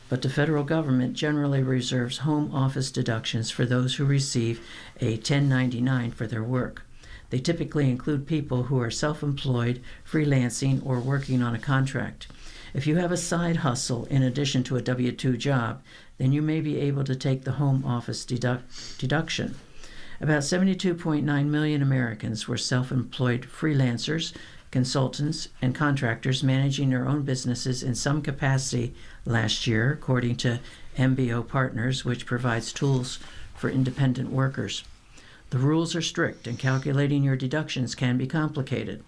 But the federal government generally reserves home office deductions for those who receive a 1099 for their work. They typically include people who are self-employed, freelancing, or working on a contract. If you have a side hustle in addition to a W-2 job, then you may be able to take the home office deduction. About 72.9 million Americans were self-employed freelancers, consultants, and contractors managing their own businesses in some capacity last year, according to MBO Partners, which provides tools for independent workers. The rules are strict, and calculating your deductions can be complicated.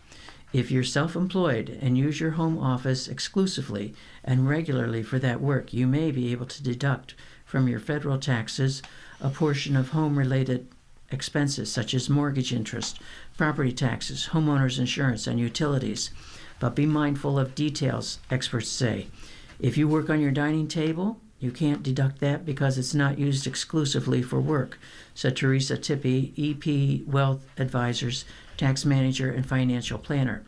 If you're self-employed and use your home office exclusively and regularly for that work, you may be able to deduct from your federal taxes a portion of home-related expenses such as mortgage interest, property taxes, homeowners insurance, and utilities. But be mindful of details, experts say. If you work on your dining table, you can't deduct that because it's not used exclusively for work, said Teresa Tippy, EP Wealth Advisors, tax manager and financial planner.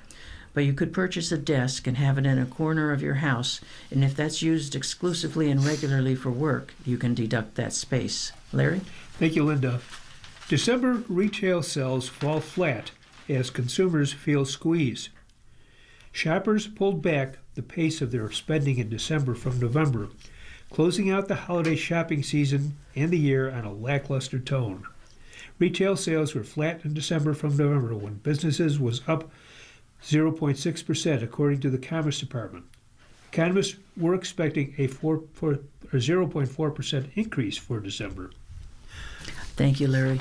But you could purchase a desk and have it in a corner of your house, and if that's used exclusively and regularly for work, you can deduct that space. Larry? Thank you, Linda. December retail sales fall flat as consumers feel squeezed. Shoppers pulled back the pace of their spending in December from November, closing out the holiday shopping season and the year on a lackluster tone. Retail sales were flat in December from November, when businesses was up 0.6%, according to the Commerce Department. Economists were expecting a 0.4% increase for December. Thank you, Larry.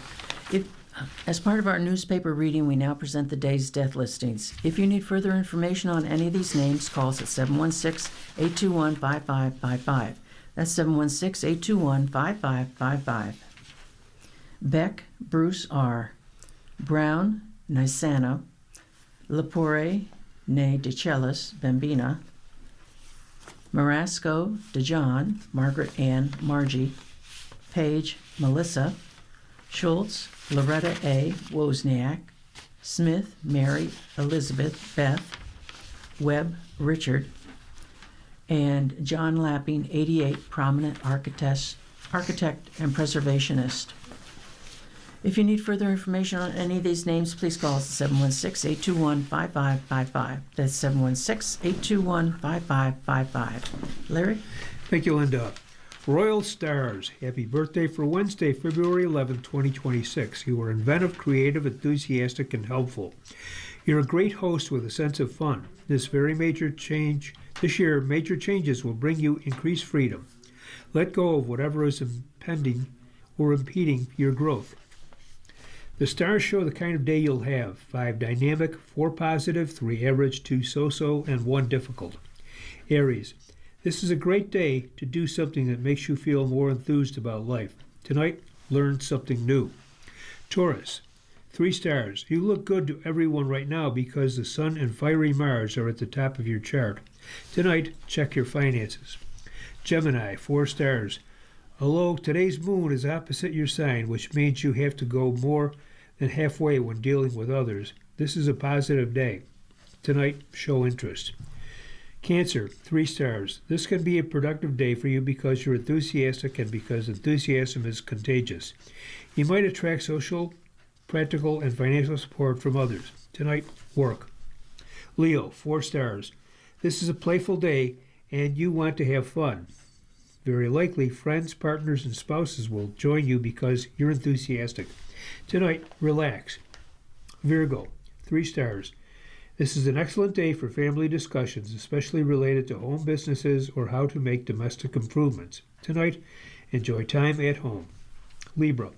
As part of our newspaper reading, we now present the day's death listings. If you need further information on any of these names, call us at 716-821-5555. That's 716-821-5555. Beck, Bruce R. Brown, Nisana. Lepore, ne DeCellis, Bambina. Marasco, DeJohn, Margaret Ann, Margie. Page, Melissa. Schultz, Loretta A. Wozniak. Smith, Mary Elizabeth Beth. Webb, Richard. And John Lapping, 88, prominent architect and preservationist. If you need further information on any of these names, please call us at 716-821-5555. That's 716-821-5555. Larry? Thank you, Linda. Royal Stars, happy birthday for Wednesday, February 11, 2026. You are inventive, creative, enthusiastic, and helpful. You're a great host with a sense of fun. This year, major changes will bring you increased freedom. Let go of whatever is impending or impeding your growth. The stars show the kind of day you'll have. 5 dynamic, 4 positive, 3 average, 2 so-so, and 1 difficult. Aries, this is a great day to do something that makes you feel more enthused about life. Tonight, learn something new. Taurus, 3 stars. You look good to everyone right now because the Sun and fiery Mars are at the top of your chart. Tonight, check your finances. Gemini, 4 stars. Although today's moon is opposite your sign, which means you have to go more than halfway when dealing with others, this is a positive day. Tonight, show interest. Cancer, 3 stars. This can be a productive day for you because you're enthusiastic and because enthusiasm is contagious. You might attract social, practical, and financial support from others. Tonight, work. Leo, 4 stars. This is a playful day and you want to have fun. Very likely, friends, partners, and spouses will join you because you're enthusiastic. Tonight, relax. Virgo, 3 stars. This is an excellent day for family discussions, especially related to home businesses or how to make domestic improvements. Tonight, enjoy time at home. Libra,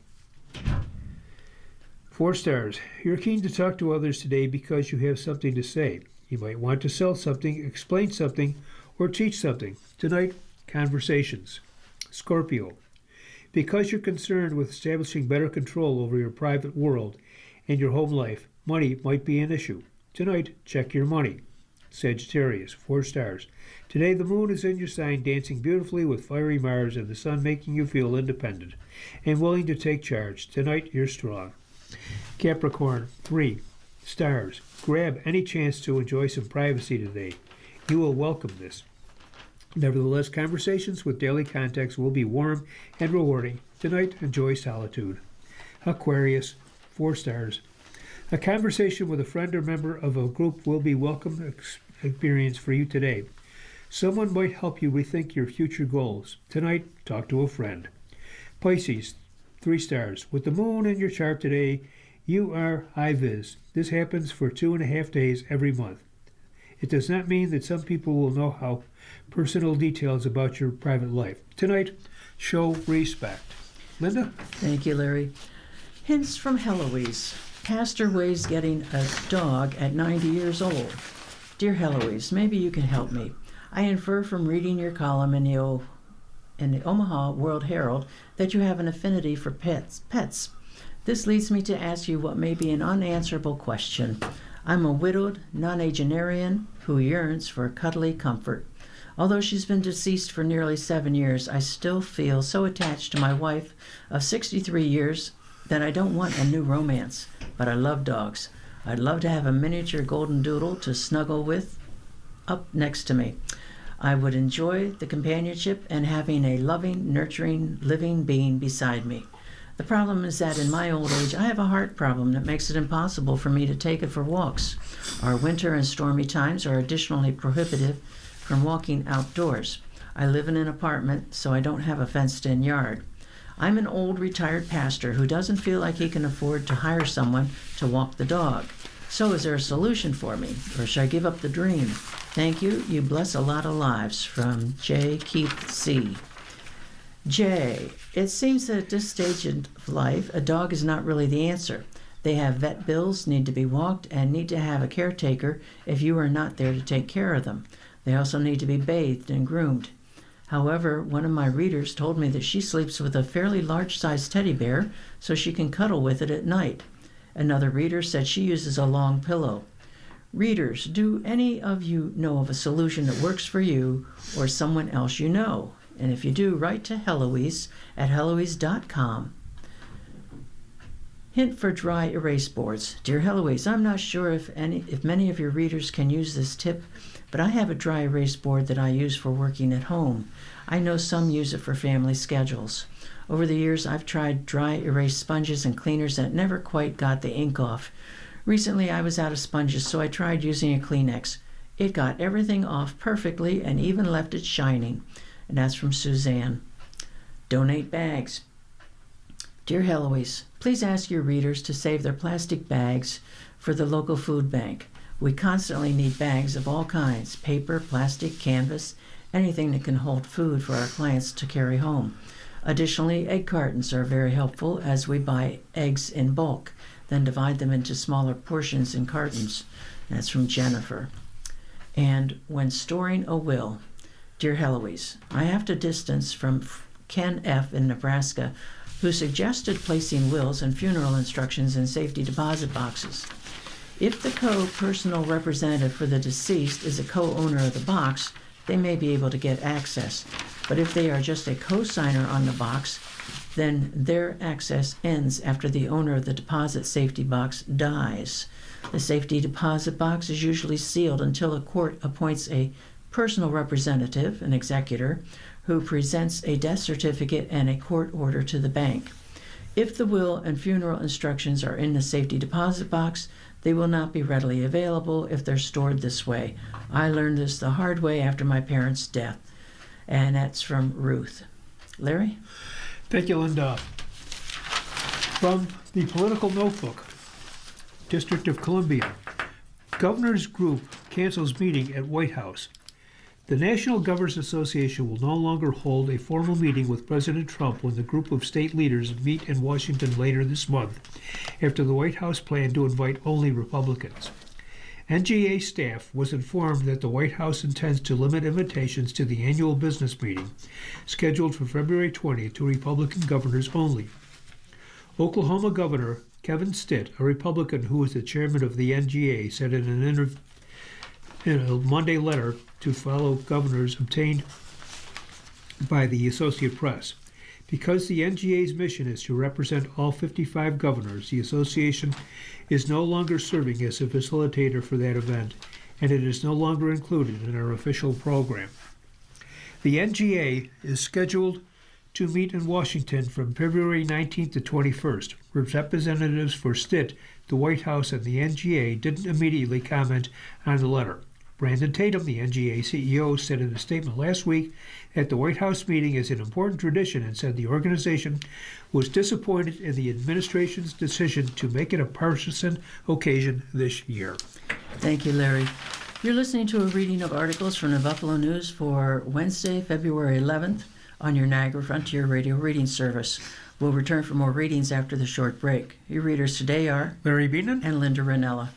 4 stars. You're keen to talk to others today because you have something to say. You might want to sell something, explain something, or teach something. Tonight, conversations. Scorpio, because you're concerned with establishing better control over your private world and your home life, money might be an issue. Tonight, check your money. Sagittarius, 4 stars. Today the moon is in your sign, dancing beautifully with fiery Mars and the sun making you feel independent and willing to take charge. Tonight, you're strong. Capricorn, 3 stars. Grab any chance to enjoy some privacy today. You will welcome this. Nevertheless, conversations with daily contacts will be warm and rewarding. Tonight, enjoy solitude. Aquarius, 4 stars. A conversation with a friend or member of a group will be a welcome experience for you today. Someone might help you rethink your future goals. Tonight, talk to a friend. Pisces, 3 stars. With the moon in your chart today, you are high vis. This happens for 2.5 days every month. It does not mean that some people will know how personal details about your private life. Tonight, show respect. Linda? Thank you, Larry. Hints from Heloise. Pastor weighs getting a dog at 90 years old. Dear Heloise, maybe you can help me. I infer from reading your column in the Omaha World Herald that you have an affinity for pets. This leads me to ask you what may be an unanswerable question. I'm a widowed nonagenarian who yearns for cuddly comfort. Although she's been deceased for nearly 7 years, I still feel so attached to my wife of 63 years that I don't want a new romance, but I love dogs. I'd love to have a miniature golden doodle to snuggle with up next to me. I would enjoy the companionship and having a loving, nurturing, living being beside me. The problem is that in my old age, I have a heart problem that makes it impossible for me to take it for walks. Our winter and stormy times are additionally prohibitive from walking outdoors. I live in an apartment, so I don't have a fenced-in yard. I'm an old retired pastor who doesn't feel like he can afford to hire someone to walk the dog. So is there a solution for me, or should I give up the dream? Thank you. You bless a lot of lives. From J. Keith C. J. It seems that at this stage of life, a dog is not really the answer. They have vet bills, need to be walked, and need to have a caretaker if you are not there to take care of them. They also need to be bathed and groomed. However, one of my readers told me that she sleeps with a fairly large-sized teddy bear so she can cuddle with it at night. Another reader said she uses a long pillow. Readers, do any of you know of a solution that works for you or someone else you know? And if you do, write to Heloise at heloise.com. Hint for dry erase boards. Dear Heloise, I'm not sure if many of your readers can use this tip, but I have a dry erase board that I use for working at home. I know some use it for family schedules. Over the years, I've tried dry erase sponges and cleaners that never quite got the ink off. Recently, I was out of sponges, so I tried using a Kleenex. It got everything off perfectly and even left it shining. And that's from Suzanne. Donate bags. Dear Heloise, please ask your readers to save their plastic bags for the local food bank. We constantly need bags of all kinds, paper, plastic, canvas, anything that can hold food for our clients to carry home. Additionally, egg cartons are very helpful as we buy eggs in bulk, then divide them into smaller portions in cartons. That's from Jennifer. And when storing a will, dear Heloise, I have to distance from Ken F. in Nebraska, who suggested placing wills and funeral instructions in safety deposit boxes. If the co-personal representative for the deceased is a co-owner of the box, they may be able to get access. But if they are just a co-signer on the box, then their access ends after the owner of the deposit safety box dies. The safety deposit box is usually sealed until a court appoints a personal representative, an executor, who presents a death certificate and a court order to the bank. If the will and funeral instructions are in the safety deposit box, they will not be readily available if they're stored this way. I learned this the hard way after my parents' death. And that's from Ruth. Larry? Thank you, Linda. From the Political Notebook, District of Columbia. Governor's Group cancels meeting at White House. The National Governors Association will no longer hold a formal meeting with President Trump when the group of state leaders meet in Washington later this month, after the White House planned to invite only Republicans. NGA staff was informed that the White House intends to limit invitations to the annual business meeting, scheduled for February 20th, to Republican governors only. Oklahoma Governor Kevin Stitt, a Republican who is the chairman of the NGA, said in a Monday letter to fellow governors obtained by the Associated Press. Because the NGA's mission is to represent all 55 governors, the association is no longer serving as a facilitator for that event, and it is no longer included in our official program. The NGA is scheduled to meet in Washington from February 19th to 21st. Representatives for Stitt, the White House, and the NGA didn't immediately comment on the letter. Brandon Tatum, the NGA CEO, said in a statement last week that the White House meeting is an important tradition and said the organization was disappointed in the administration's decision to make it a partisan occasion this year. Thank you, Larry. You're listening to a reading of articles from the Buffalo News for Wednesday, February 11th on your Niagara Frontier Radio reading service. We'll return for more readings after the short break. Your readers today are Larry Beaton and Linda Ranella.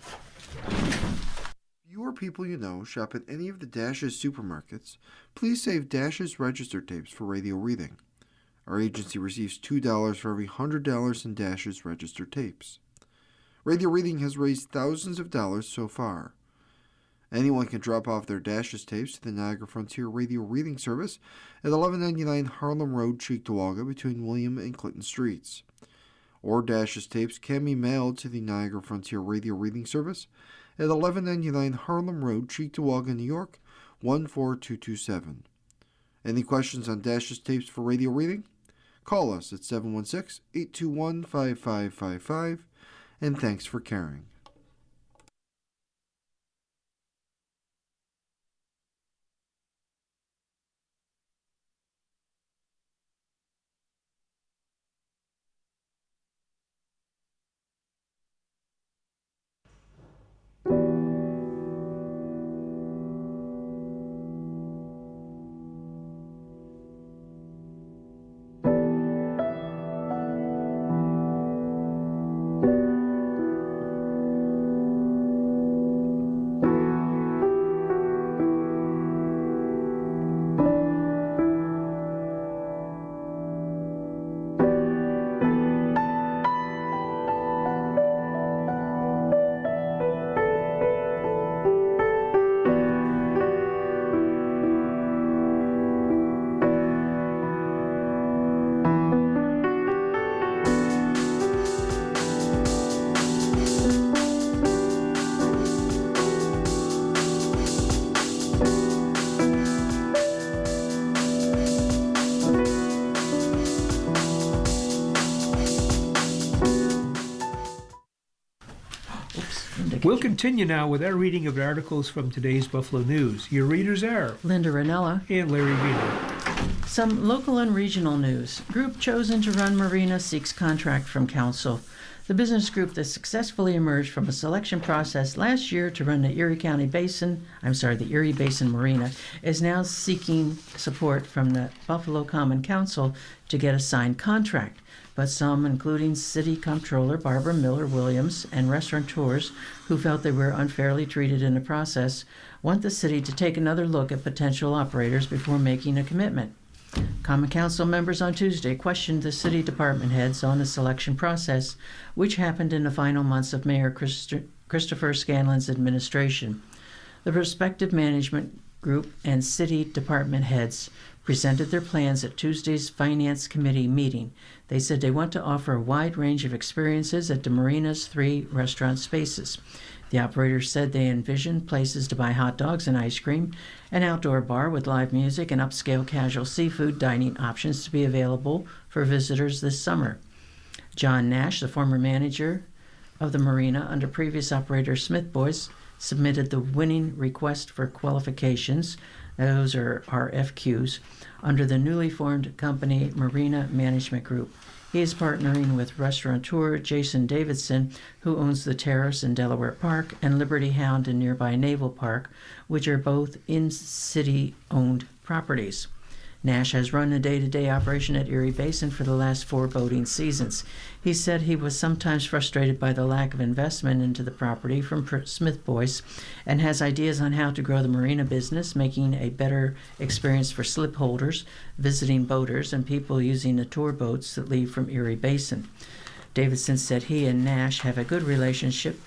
If you or people you know shop at any of the Dash's supermarkets, please save Dash's register tapes for radio reading. Our agency receives $2 for every $100 in Dash's register tapes. Radio reading has raised thousands of dollars so far. Anyone can drop off their Dash's tapes to the Niagara Frontier Radio Reading Service at 1199 Harlem Road, Cheektowaga, between William and Clinton Streets. Or Dash's tapes can be mailed to the Niagara Frontier Radio Reading Service at 1199 Harlem Road, Cheektowaga, New York, 14227. Any questions on Dash's tapes for radio reading? Call us at 716-821-5555, and thanks for caring. continue now with our reading of articles from today's Buffalo News. Your readers are Linda Ranella. and Larry Vino. Some local and regional news. Group chosen to run Marina seeks contract from council. The business group that successfully emerged from a selection process last year to run the Erie Basin Marina is now seeking support from the Buffalo Common Council to get a signed contract. But some, including City Comptroller Barbara Miller Williams and restaurateurs who felt they were unfairly treated in the process, want the city to take another look at potential operators before making a commitment. Common Council members on Tuesday questioned the city department heads on the selection process, which happened in the final months of Mayor Christopher Scanlon's administration. The prospective management group and city department heads presented their plans at Tuesday's Finance Committee meeting. They said they want to offer a wide range of experiences at the Marina's 3 restaurant spaces. The operators said they envisioned places to buy hot dogs and ice cream, an outdoor bar with live music, and upscale casual seafood dining options to be available for visitors this summer. John Nash, the former manager of the marina under previous operator Smith Boys, submitted the winning request for qualifications, those are RFQs, under the newly formed company Marina Management Group. He is partnering with restaurateur Jason Davidson, who owns the Terrace in Delaware Park and Liberty Hound in nearby Naval Park, which are both in city-owned properties. Nash has run a day-to-day operation at Erie Basin for the last 4 boating seasons. He said he was sometimes frustrated by the lack of investment into the property from Smith Boys and has ideas on how to grow the marina business, making a better experience for slip holders, visiting boaters, and people using the tour boats that leave from Erie Basin. Davidson said he and Nash have a good relationship,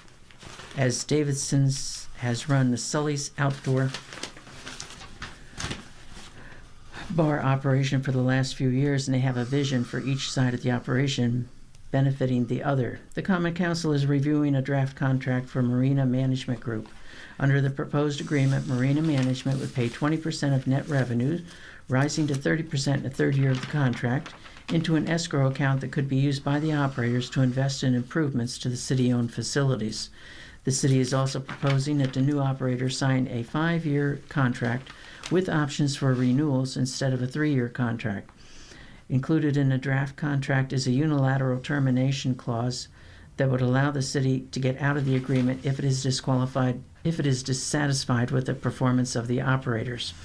as Davidson has run the Sully's Outdoor bar operation for the last few years, and they have a vision for each side of the operation benefiting the other. The Common Council is reviewing a draft contract for Marina Management Group. Under the proposed agreement, Marina Management would pay 20% of net revenue, rising to 30% in the 3rd year of the contract, into an escrow account that could be used by the operators to invest in improvements to the city-owned facilities. The city is also proposing that the new operator sign a 5-year contract with options for renewals instead of a 3-year contract. Included in the draft contract is a unilateral termination clause that would allow the city to get out of the agreement if it is dissatisfied with the performance of the operators.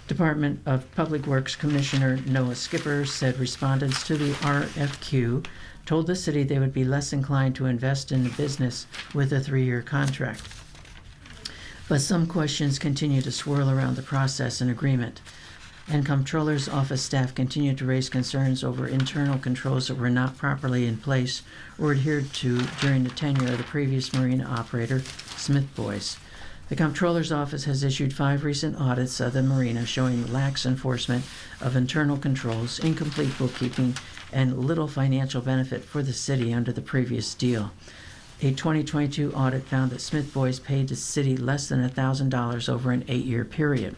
Department of Public Works Commissioner Noah Skipper said respondents to the RFQ told the city they would be less inclined to invest in the business with a 3-year contract. But some questions continue to swirl around the process and agreement, and Comptroller's office staff continue to raise concerns over internal controls that were not properly in place or adhered to during the tenure of the previous marina operator, Smith Boys. The Comptroller's office has issued 5 recent audits of the marina showing lax enforcement of internal controls, incomplete bookkeeping, and little financial benefit for the city under the previous deal. A 2022 audit found that Smith Boys paid the city less than $1,000 over an 8-year period.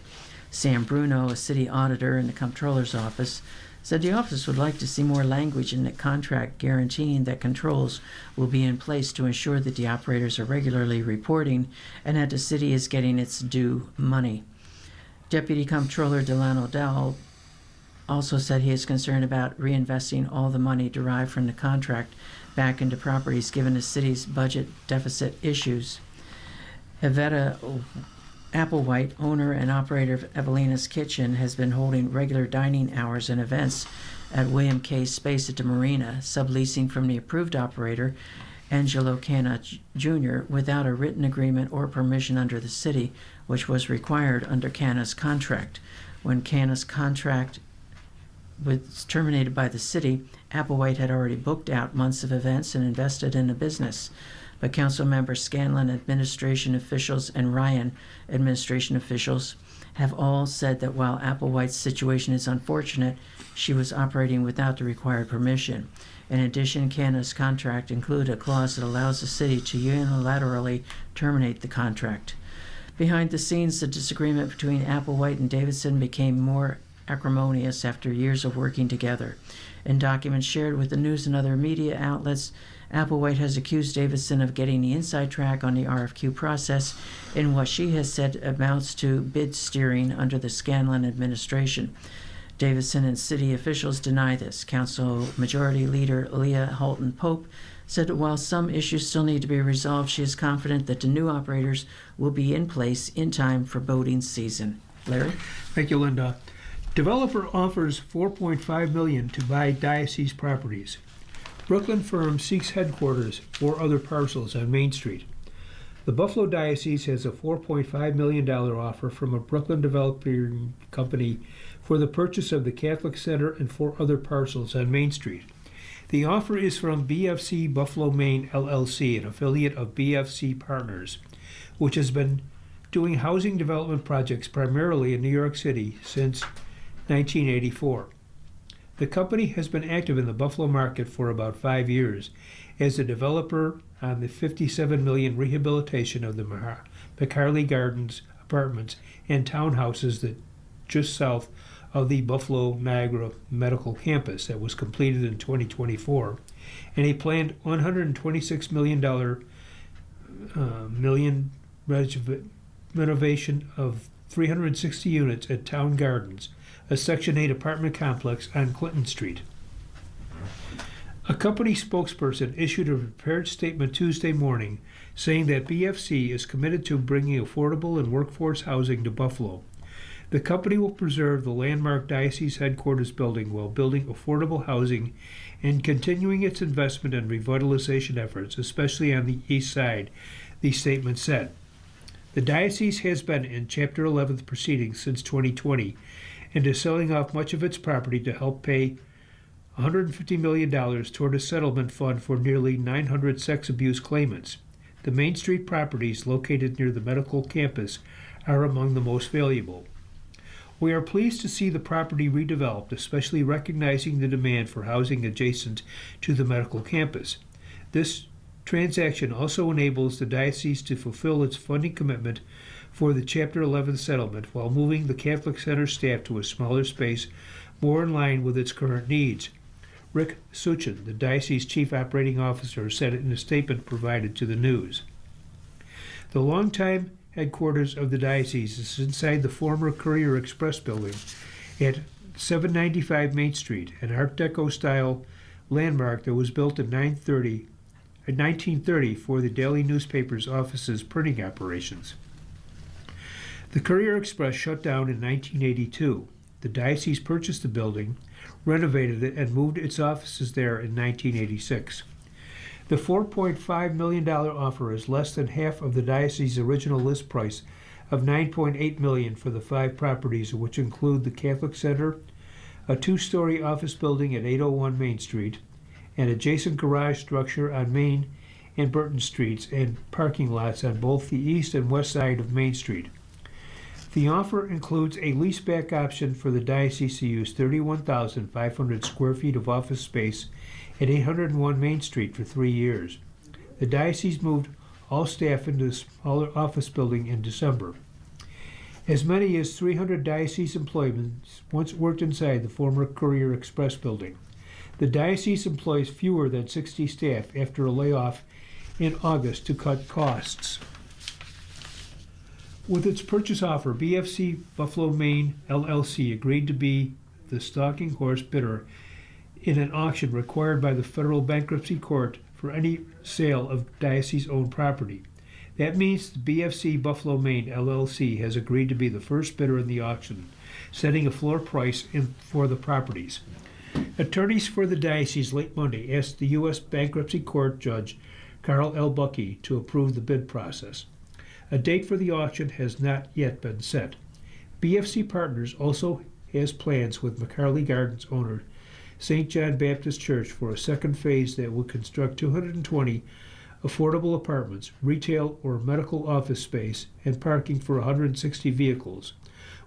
Sam Bruno, a city auditor in the Comptroller's office, said the office would like to see more language in the contract guaranteeing that controls will be in place to ensure that the operators are regularly reporting and that the city is getting its due money. Deputy Comptroller Delano Dowell also said he is concerned about reinvesting all the money derived from the contract back into properties given the city's budget deficit issues. Evetta Applewhite, owner and operator of Evelina's Kitchen, has been holding regular dining hours and events at William K. Space at the marina, subleasing from the approved operator, Angelo Canna Jr., without a written agreement or permission under the city, which was required under Canna's contract. When Canna's contract was terminated by the city, Applewhite had already booked out months of events and invested in the business. But council members Scanlon administration officials and Ryan administration officials have all said that while Applewhite's situation is unfortunate, she was operating without the required permission. In addition, Canada's contract included a clause that allows the city to unilaterally terminate the contract. Behind the scenes, the disagreement between Applewhite and Davidson became more acrimonious after years of working together. In documents shared with the news and other media outlets, Applewhite has accused Davidson of getting the inside track on the RFQ process in what she has said amounts to bid steering under the Scanlon administration. Davidson and city officials deny this. Council Majority Leader Leah Halton Pope said that while some issues still need to be resolved, she is confident that the new operators will be in place in time for boating season. Larry? Thank you, Linda. Developer offers $4.5 million to buy diocese properties. Brooklyn firm seeks headquarters or other parcels on Main Street. The Buffalo Diocese has a $4.5 million offer from a Brooklyn developing company for the purchase of the Catholic Center and 4 other parcels on Main Street. The offer is from BFC Buffalo Maine LLC, an affiliate of BFC Partners, which has been doing housing development projects primarily in New York City since 1984. The company has been active in the Buffalo market for about 5 years as a developer on the $57 million rehabilitation of the McCarley Gardens apartments and townhouses that just south of the Buffalo Niagara Medical Campus that was completed in 2024, and a planned $126 million renovation of 360 units at Town Gardens, a Section 8 apartment complex on Clinton Street. A company spokesperson issued a prepared statement Tuesday morning saying that BFC is committed to bringing affordable and workforce housing to Buffalo. The company will preserve the landmark diocese headquarters building while building affordable housing and continuing its investment and revitalization efforts, especially on the east side, the statement said. The diocese has been in Chapter 11 proceedings since 2020 and is selling off much of its property to help pay $150 million toward a settlement fund for nearly 900 sex abuse claimants. The Main Street properties located near the medical campus are among the most valuable. We are pleased to see the property redeveloped, especially recognizing the demand for housing adjacent to the medical campus. This transaction also enables the diocese to fulfill its funding commitment for the Chapter 11 settlement while moving the Catholic Center staff to a smaller space more in line with its current needs. Rick Suchin, the diocese chief operating officer, said it in a statement provided to the news. The longtime headquarters of the diocese is inside the former Courier Express building at 795 Main Street, an Art Deco-style landmark that was built in 1930 for the daily newspaper's office's printing operations. The Courier Express shut down in 1982. The diocese purchased the building, renovated it, and moved its offices there in 1986. The $4.5 million offer is less than half of the diocese's original list price of $9.8 million for the 5 properties, which include the Catholic Center, a 2-story office building at 801 Main Street, an adjacent garage structure on Main and Burton Streets, and parking lots on both the east and west side of Main Street. The offer includes a leaseback option for the diocese to use 31,500 square feet of office space at 801 Main Street for 3 years. The diocese moved all staff into the smaller office building in December. As many as 300 diocese employees once worked inside the former Courier Express building. The diocese employs fewer than 60 staff after a layoff in August to cut costs. With its purchase offer, BFC Buffalo Maine LLC agreed to be the stalking horse bidder in an auction required by the federal bankruptcy court for any sale of diocese-owned property. That means the BFC Buffalo Maine LLC has agreed to be the first bidder in the auction, setting a floor price for the properties. Attorneys for the diocese late Monday asked the U.S. Bankruptcy Court Judge Carl L. Buckey to approve the bid process. A date for the auction has not yet been set. BFC Partners also has plans with McCarley Gardens owner St. John Baptist Church for a second phase that will construct 220 affordable apartments, retail or medical office space, and parking for 160 vehicles,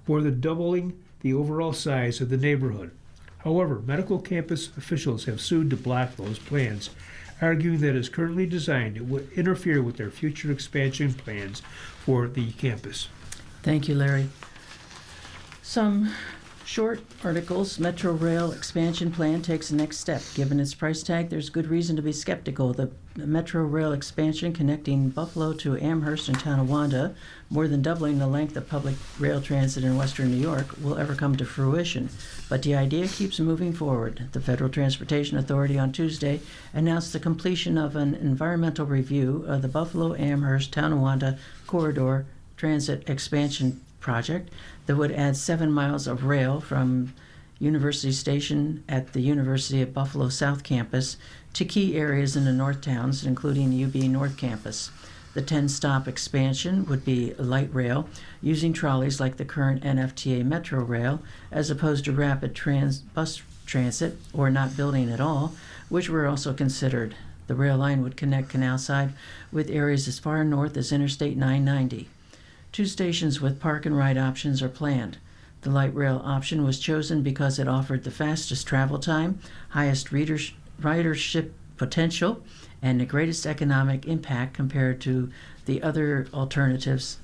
more than doubling the overall size of the neighborhood. However, medical campus officials have sued to block those plans, arguing that as currently designed, it would interfere with their future expansion plans for the campus. Thank you, Larry. Some Short articles, Metro Rail expansion plan takes the next step. Given its price tag, there's good reason to be skeptical. The Metro Rail expansion connecting Buffalo to Amherst and Tonawanda, more than doubling the length of public rail transit in western New York, will ever come to fruition. But the idea keeps moving forward. The Federal Transportation Authority on Tuesday announced the completion of an environmental review of the Buffalo-Amherst-Tonawanda corridor transit expansion project that would add 7 miles of rail from University Station at the University of Buffalo South Campus to key areas in the North Towns, including UB North Campus. The 10-stop expansion would be light rail, using trolleys like the current NFTA Metro Rail, as opposed to rapid bus transit, or not building at all, which were also considered. The rail line would connect Canalside with areas as far north as Interstate 990. 2 stations with park and ride options are planned. The light rail option was chosen because it offered the fastest travel time, highest ridership potential, and the greatest economic impact compared to the other alternatives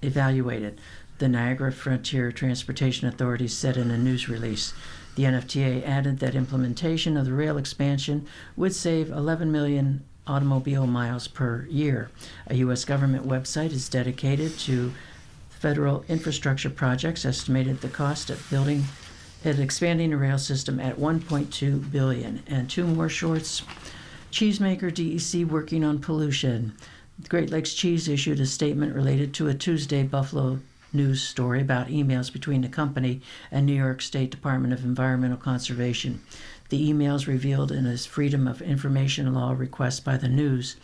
evaluated, the Niagara Frontier Transportation Authority said in a news release. The NFTA added that implementation of the rail expansion would save 11 million automobile miles per year. A U.S. government website is dedicated to federal infrastructure projects, estimated the cost of building and expanding the rail system at $1.2 billion. And 2 more shorts. Cheesemaker DEC working on pollution. Great Lakes Cheese issued a statement related to a Tuesday Buffalo News story about emails between the company and New York State Department of Environmental Conservation. The emails revealed in a Freedom of Information Law request by the News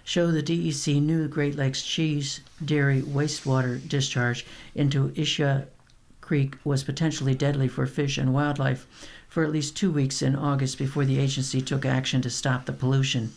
show the DEC knew Great Lakes Cheese dairy wastewater discharge into Ishia Creek was potentially deadly for fish and wildlife for at least 2 weeks in August before the agency took action to stop the pollution.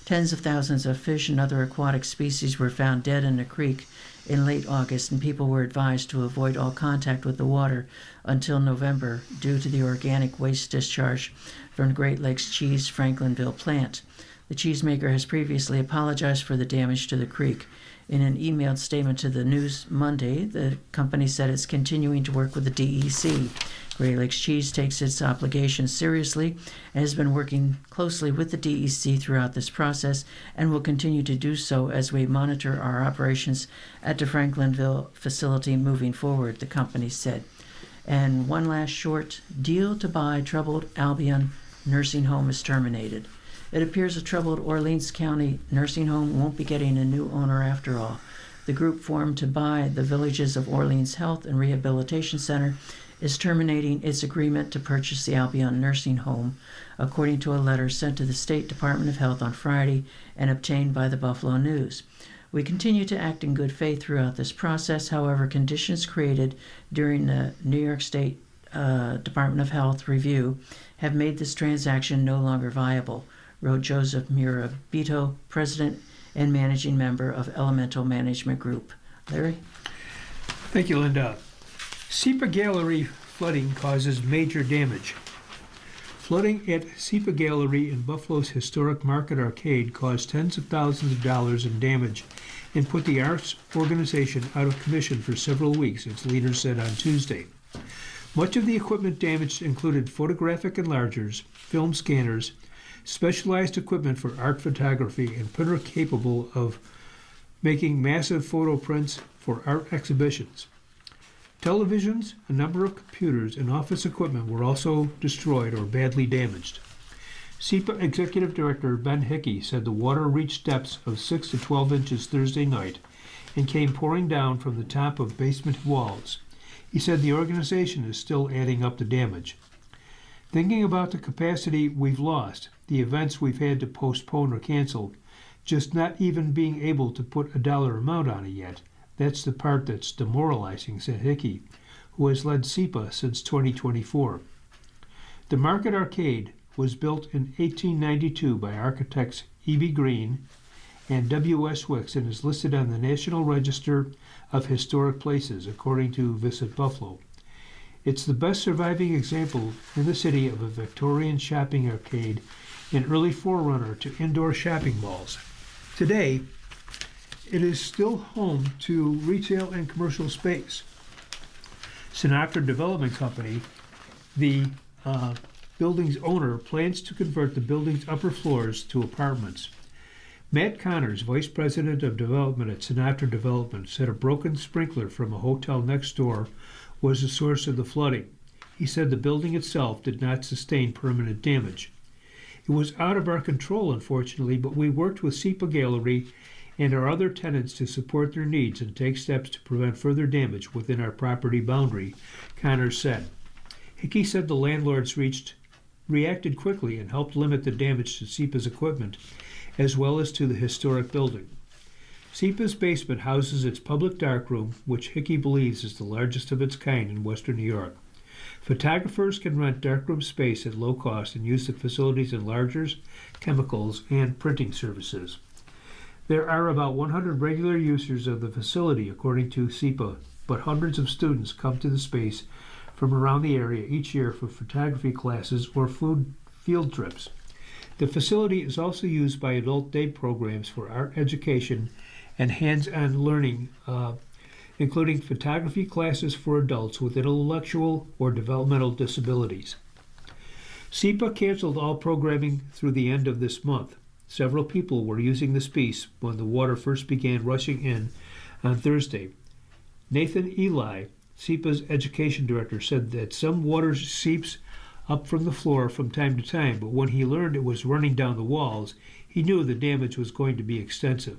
Tens of thousands of fish and other aquatic species were found dead in the creek in late August, and people were advised to avoid all contact with the water until November due to the organic waste discharge from the Great Lakes Cheese Franklinville plant. The cheesemaker has previously apologized for the damage to the creek. In an emailed statement to the News Monday, the company said it's continuing to work with the DEC. Great Lakes Cheese takes its obligations seriously and has been working closely with the DEC throughout this process and will continue to do so as we monitor our operations at the Franklinville facility moving forward, the company said. And one last short, deal to buy troubled Albion nursing home is terminated. It appears a troubled Orleans County nursing home won't be getting a new owner after all. The group formed to buy the Villages of Orleans Health and Rehabilitation Center is terminating its agreement to purchase the Albion nursing home, according to a letter sent to the State Department of Health on Friday and obtained by the Buffalo News. We continue to act in good faith throughout this process. However, conditions created during the New York State Department of Health review have made this transaction no longer viable, wrote Joseph Mirabito, president and managing member of Elemental Management Group. Larry? Thank you, Linda. SEPA Gallery flooding causes major damage. Flooding at SEPA Gallery in Buffalo's historic Market Arcade caused tens of thousands of dollars in damage and put the arts organization out of commission for several weeks, its leaders said on Tuesday. Much of the equipment damaged included photographic enlargers, film scanners, specialized equipment for art photography, and printer capable of making massive photo prints for art exhibitions. Televisions, a number of computers, and office equipment were also destroyed or badly damaged. SEPA Executive Director Ben Hickey said the water reached depths of 6 to 12 inches Thursday night and came pouring down from the top of basement walls. He said the organization is still adding up the damage. Thinking about the capacity we've lost, the events we've had to postpone or cancel, just not even being able to put a dollar amount on it yet, that's the part that's demoralizing, said Hickey, who has led SEPA since 2024. The Market Arcade was built in 1892 by architects E.B. Green and W.S. Wicks and is listed on the National Register of Historic Places, according to Visit Buffalo. It's the best surviving example in the city of a Victorian shopping arcade, an early forerunner to indoor shopping malls. Today, it is still home to retail and commercial space. Sinatra Development Company, the building's owner, plans to convert the building's upper floors to apartments. Matt Connors, Vice President of Development at Sinatra Development, said a broken sprinkler from a hotel next door was the source of the flooding. He said the building itself did not sustain permanent damage. It was out of our control, unfortunately, but we worked with SEPA Gallery and our other tenants to support their needs and take steps to prevent further damage within our property boundary, Connors said. Hickey said the landlords reacted quickly and helped limit the damage to SEPA's equipment, as well as to the historic building. SEPA's basement houses its public darkroom, which Hickey believes is the largest of its kind in western New York. Photographers can rent darkroom space at low cost and use the facility's enlargers, chemicals, and printing services. There are about 100 regular users of the facility, according to SEPA, but hundreds of students come to the space from around the area each year for photography classes or field trips. The facility is also used by adult day programs for art education and hands-on learning, including photography classes for adults with intellectual or developmental disabilities. SEPA canceled all programming through the end of this month. Several people were using the space when the water first began rushing in on Thursday. Nathan Eli, SEPA's education director, said that some water seeps up from the floor from time to time, but when he learned it was running down the walls, he knew the damage was going to be extensive.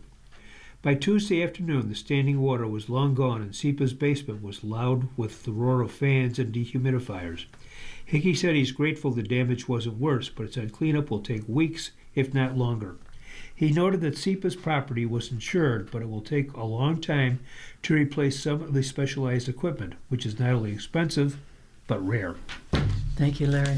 By Tuesday afternoon, the standing water was long gone and SEPA's basement was loud with the roar of fans and dehumidifiers. Hickey said he's grateful the damage wasn't worse, but said cleanup will take weeks, if not longer. He noted that SEPA's property was insured, but it will take a long time to replace some of the specialized equipment, which is not only expensive, but rare. Thank you, Larry.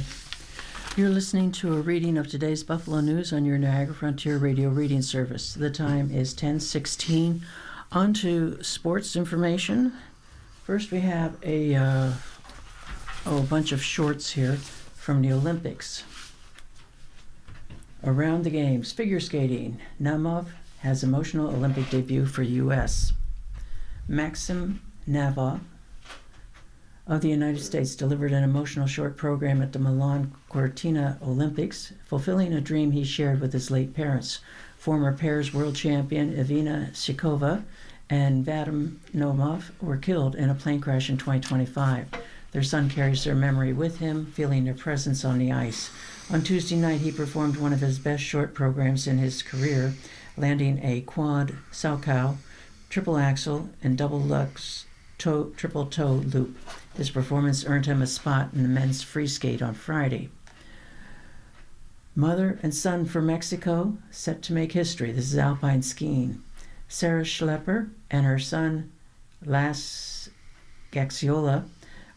You're listening to a reading of today's Buffalo News on your Niagara Frontier Radio reading service. The time is 10:16. On to sports information. First, we have a bunch of shorts here from the Olympics. Around the games, figure skating. Naumov has emotional Olympic debut for U.S. Maxim Navov of the United States delivered an emotional short program at the Milan Cortina Olympics, fulfilling a dream he shared with his late parents. Former pairs world champion Evina Shikova and Vadim Naumov were killed in a plane crash in 2025. Their son carries their memory with him, feeling their presence on the ice. On Tuesday night, he performed one of his best short programs in his career, landing a quad Salchow, triple axel, and double lux triple toe loop. His performance earned him a spot in the men's free skate on Friday. Mother and son for Mexico set to make history. This is alpine skiing. Sarah Schlepper and her son Las Gaxiola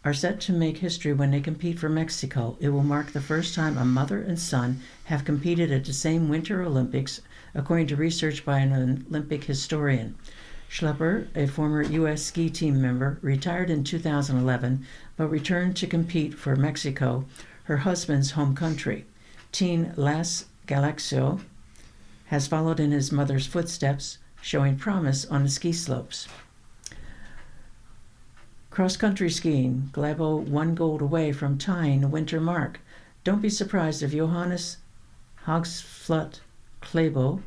are set to make history when they compete for Mexico. It will mark the first time a mother and son have competed at the same Winter Olympics, according to research by an Olympic historian. Schlepper, a former U.S. ski team member, retired in 2011, but returned to compete for Mexico, her husband's home country. Teen Las Galaxio has followed in his mother's footsteps, showing promise on the ski slopes. Cross-country skiing, Glabo 1 gold away from tying the winter mark. Don't be surprised if Johannes Hagsflut Klæbo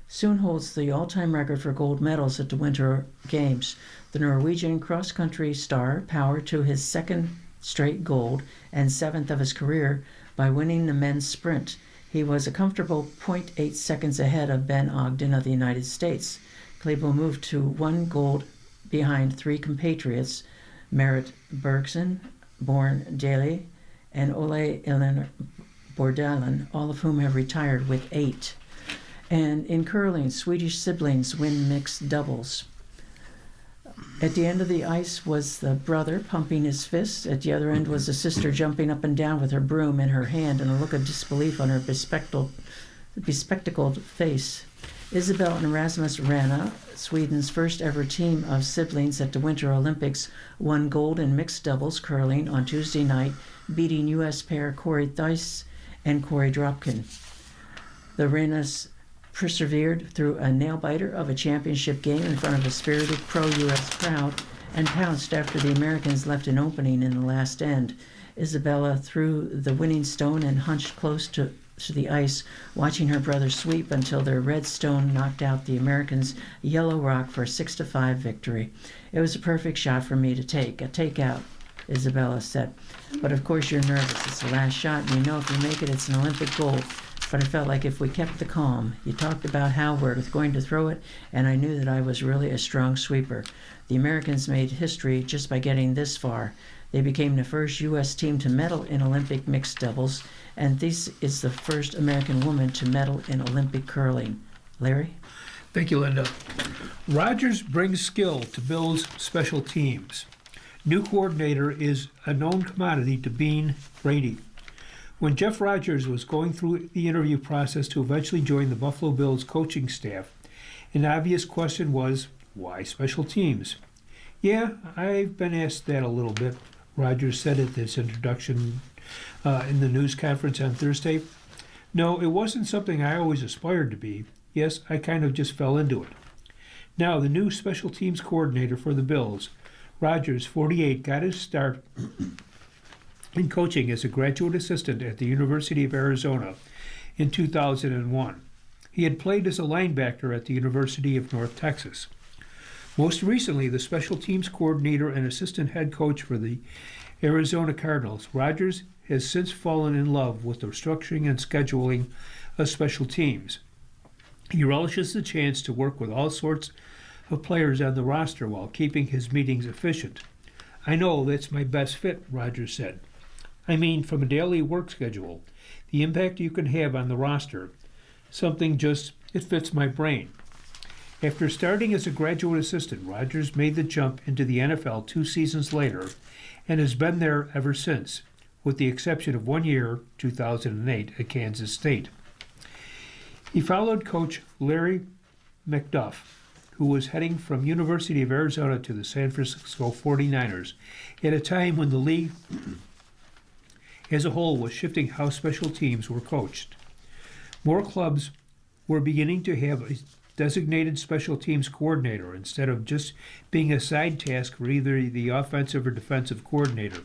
soon holds the all-time record for gold medals at the Winter Games. The Norwegian cross-country star powered to his second straight gold and seventh of his career by winning the men's sprint. He was a comfortable 0.8 seconds ahead of Ben Ogden of the United States. Klæbo moved to 1 gold behind 3 compatriots, Marit Bergson, Born Daly, and Ole Ellen Bordalen, all of whom have retired with 8. And in curling, Swedish siblings win mixed doubles. At the end of the ice was the brother pumping his fist. At the other end was the sister jumping up and down with her broom in her hand and a look of disbelief on her bespectacled face. Isabel and Rasmus Rana, Sweden's first ever team of siblings at the Winter Olympics, won gold in mixed doubles curling on Tuesday night, beating U.S. pair Corey Thies and Corey Dropkin. The Ranas persevered through a nail-biter of a championship game in front of a spirited pro-U.S. crowd and pounced after the Americans left an opening in the last end. Isabella threw the winning stone and hunched close to the ice, watching her brother sweep until their red stone knocked out the Americans' yellow rock for a 6-5 victory. It was a perfect shot for me to take, a takeout, Isabella said. But of course you're nervous. It's the last shot, and you know if you make it, it's an Olympic gold. But I felt like if we kept the calm. You talked about how we're going to throw it, and I knew that I was really a strong sweeper. The Americans made history just by getting this far. They became the first U.S. team to medal in Olympic mixed doubles, and this is the first American woman to medal in Olympic curling. Larry? Thank you, Linda. Rogers brings skill to Bill's special teams. New coordinator is a known commodity to Bean Brady. When Jeff Rogers was going through the interview process to eventually join the Buffalo Bills coaching staff, an obvious question was, why special teams? Yeah, I've been asked that a little bit, Rogers said at this introduction in the news conference on Thursday. No, it wasn't something I always aspired to be. Yes, I kind of just fell into it. Now, the new special teams coordinator for the Bills, Rogers, 48, got his start in coaching as a graduate assistant at the University of Arizona in 2001. He had played as a linebacker at the University of North Texas. Most recently, the special teams coordinator and assistant head coach for the Arizona Cardinals, Rogers has since fallen in love with the structuring and scheduling of special teams. He relishes the chance to work with all sorts of players on the roster while keeping his meetings efficient. I know that's my best fit, Rogers said. I mean, from a daily work schedule, the impact you can have on the roster, it fits my brain. After starting as a graduate assistant, Rogers made the jump into the NFL 2 seasons later and has been there ever since, with the exception of 1 year, 2008, at Kansas State. He followed coach Larry McDuff, who was heading from University of Arizona to the San Francisco 49ers at a time when the league as a whole was shifting how special teams were coached. More clubs were beginning to have a designated special teams coordinator instead of just being a side task for either the offensive or defensive coordinator.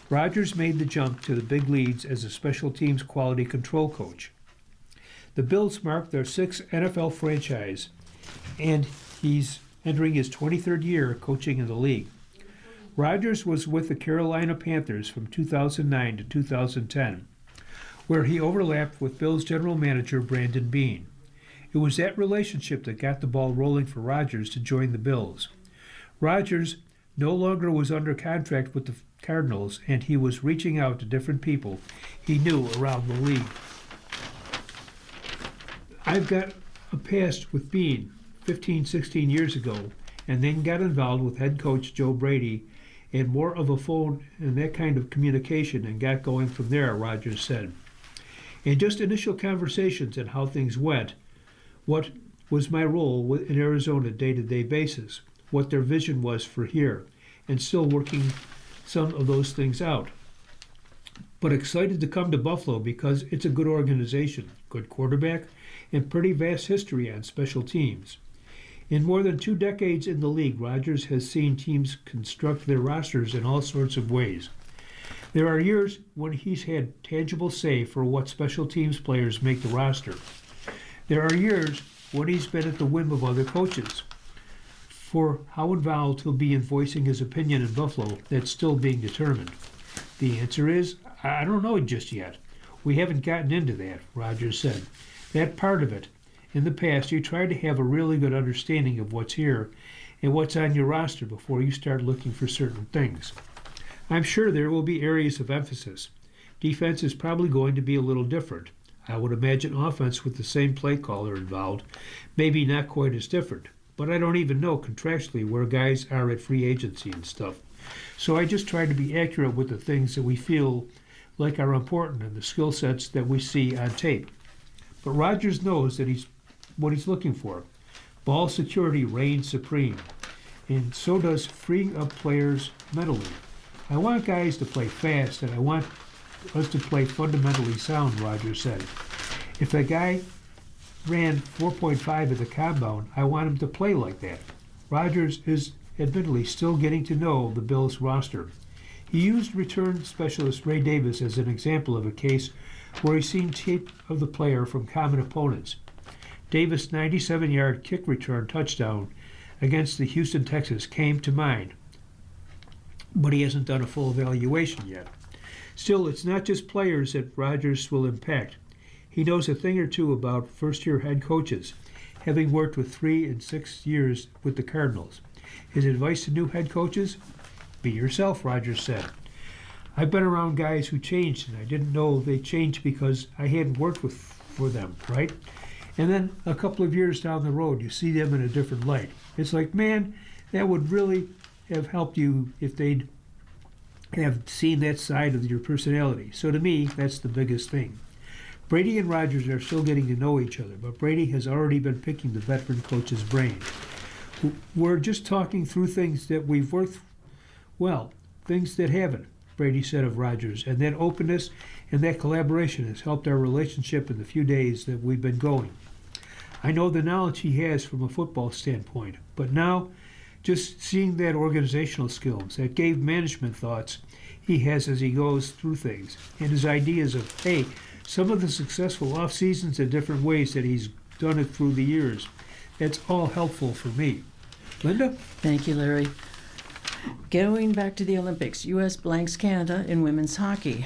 Rogers made the jump to the big leagues as a special teams quality control coach. The Bills marked their 6th NFL franchise, and he's entering his 23rd year coaching in the league. Rogers was with the Carolina Panthers from 2009 to 2010, where he overlapped with Bills general manager Brandon Beane. It was that relationship that got the ball rolling for Rogers to join the Bills. Rogers no longer was under contract with the Cardinals, and he was reaching out to different people he knew around the league. I've got a past with Beane 15, 16 years ago, and then got involved with head coach Joe Brady and more of a phone and that kind of communication and got going from there, Rogers said. And just initial conversations and how things went, what was my role in Arizona day-to-day basis, what their vision was for here, and still working some of those things out. But excited to come to Buffalo because it's a good organization, good quarterback, and pretty vast history on special teams. In more than 2 decades in the league, Rogers has seen teams construct their rosters in all sorts of ways. There are years when he's had tangible say for what special teams players make the roster. There are years when he's been at the whim of other coaches. For how involved he'll be in voicing his opinion in Buffalo, that's still being determined. The answer is, I don't know just yet. We haven't gotten into that, Rogers said. That part of it. In the past, you try to have a really good understanding of what's here and what's on your roster before you start looking for certain things. I'm sure there will be areas of emphasis. Defense is probably going to be a little different. I would imagine offense with the same play caller involved, maybe not quite as different, but I don't even know contractually where guys are at free agency and stuff. So I just try to be accurate with the things that we feel like are important and the skill sets that we see on tape. But Rogers knows that what he's looking for. Ball security reigns supreme, and so does freeing up players mentally. I want guys to play fast, and I want us to play fundamentally sound, Rogers said. If a guy ran 4.5 at the compound, I want him to play like that. Rogers is admittedly still getting to know the Bills roster. He used return specialist Ray Davis as an example of a case where he's seen tape of the player from common opponents. Davis' 97-yard kick return touchdown against the Houston Texans came to mind, but he hasn't done a full evaluation yet. Still, it's not just players that Rodgers will impact. He knows a thing or two about first-year head coaches, having worked with 3 and 6 years with the Cardinals. His advice to new head coaches? Be yourself, Rodgers said. I've been around guys who changed, and I didn't know they changed because I hadn't worked for them, right? And then a couple of years down the road, you see them in a different light. It's like, man, that would really have helped you if they'd have seen that side of your personality. So to me, that's the biggest thing. Brady and Rodgers are still getting to know each other, but Brady has already been picking the veteran coach's brain. We're just talking through things that we've worked well, things that haven't, Brady said of Rodgers, and that openness and that collaboration has helped our relationship in the few days that we've been going. I know the knowledge he has from a football standpoint, but now just seeing that organizational skills, that game management thoughts he has as he goes through things, and his ideas of, hey, some of the successful off seasons in different ways that he's done it through the years, that's all helpful for me. Linda? Thank you, Larry. Going back to the Olympics, U.S. blanks Canada in women's hockey.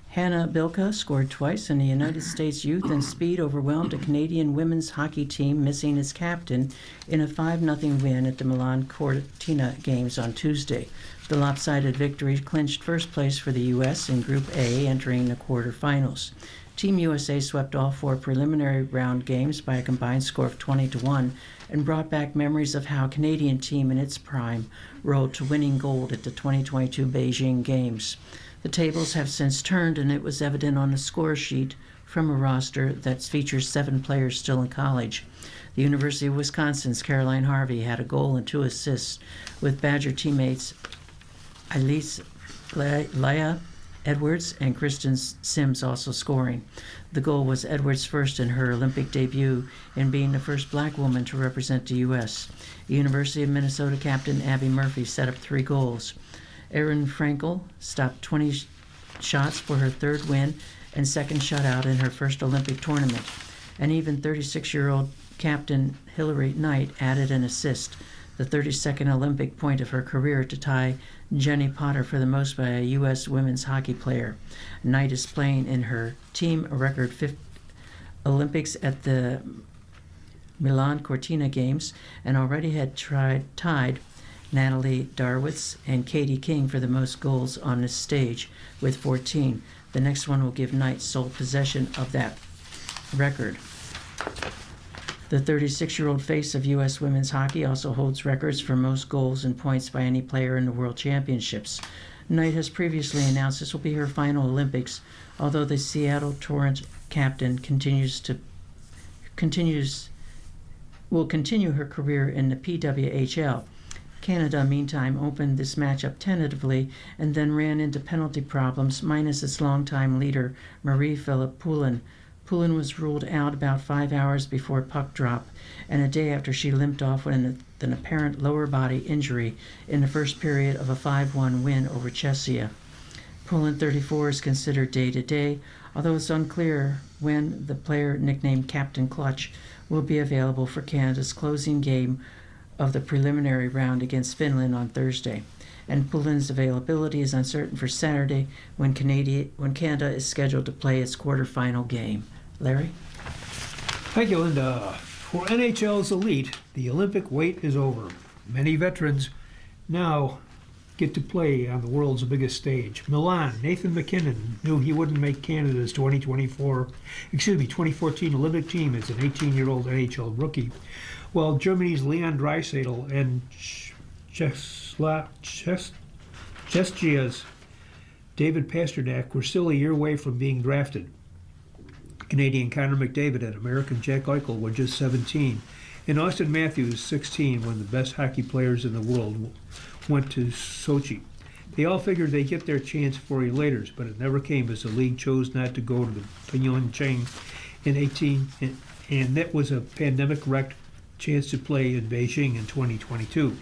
Hannah Bilka scored twice, and the United States youth and speed overwhelmed a Canadian women's hockey team missing its captain in a 5-0 win at the Milan Cortina Games on Tuesday. The lopsided victory clinched first place for the U.S. in Group A, entering the quarterfinals. Team USA swept all 4 preliminary round games by a combined score of 20-1 and brought back memories of how a Canadian team in its prime rode to winning gold at the 2022 Beijing Games. The tables have since turned, and it was evident on the score sheet from a roster that features 7 players still in college. The University of Wisconsin's Caroline Harvey had a goal and 2 assists, with Badger teammates Elise Leah Edwards and Kristen Sims also scoring. The goal was Edwards' first in her Olympic debut and being the first black woman to represent the U.S. University of Minnesota captain Abby Murphy set up 3 goals. Erin Frankel stopped 20 shots for her 3rd win and 2nd shutout in her first Olympic tournament. And even 36-year-old captain Hillary Knight added an assist, the 32nd Olympic point of her career, to tie Jenny Potter for the most by a U.S. women's hockey player. Knight is playing in her team record 5th Olympics at the Milan Cortina Games and already had tied Natalie Darwitz and Katie King for the most goals on this stage with 14. The next one will give Knight sole possession of that record. The 36-year-old face of U.S. women's hockey also holds records for most goals and points by any player in the World Championships. Knight has previously announced this will be her final Olympics, although the Seattle Torrent captain will continue her career in the PWHL. Canada, meantime, opened this matchup tentatively and then ran into penalty problems, minus its longtime leader, Marie-Philip Poulin. Poulin was ruled out about 5 hours before puck drop, and a day after she limped off with an apparent lower body injury in the first period of a 5-1 win over Czechia. Poulin, 34, is considered day-to-day, although it's unclear when the player nicknamed Captain Clutch will be available for Canada's closing game of the preliminary round against Finland on Thursday. And Poulin's availability is uncertain for Saturday when Canada is scheduled to play its quarterfinal game. Larry? Thank you, Linda. For NHL's elite, the Olympic wait is over. Many veterans now get to play on the world's biggest stage. Milan, Nathan McKinnon knew he wouldn't make Canada's 2014 Olympic team as an 18-year-old NHL rookie, while Germany's Leon Draisaitl and Czechia's David Pasternak were still a year away from being drafted. Canadian Connor McDavid and American Jack Eichel were just 17, and Austin Matthews 16 when the best hockey players in the world went to Sochi. They all figured they'd get their chance for elaters, but it never came as the league chose not to go to the Pyeongchang in 18, and that was a pandemic-wrecked chance to play in Beijing in 2022.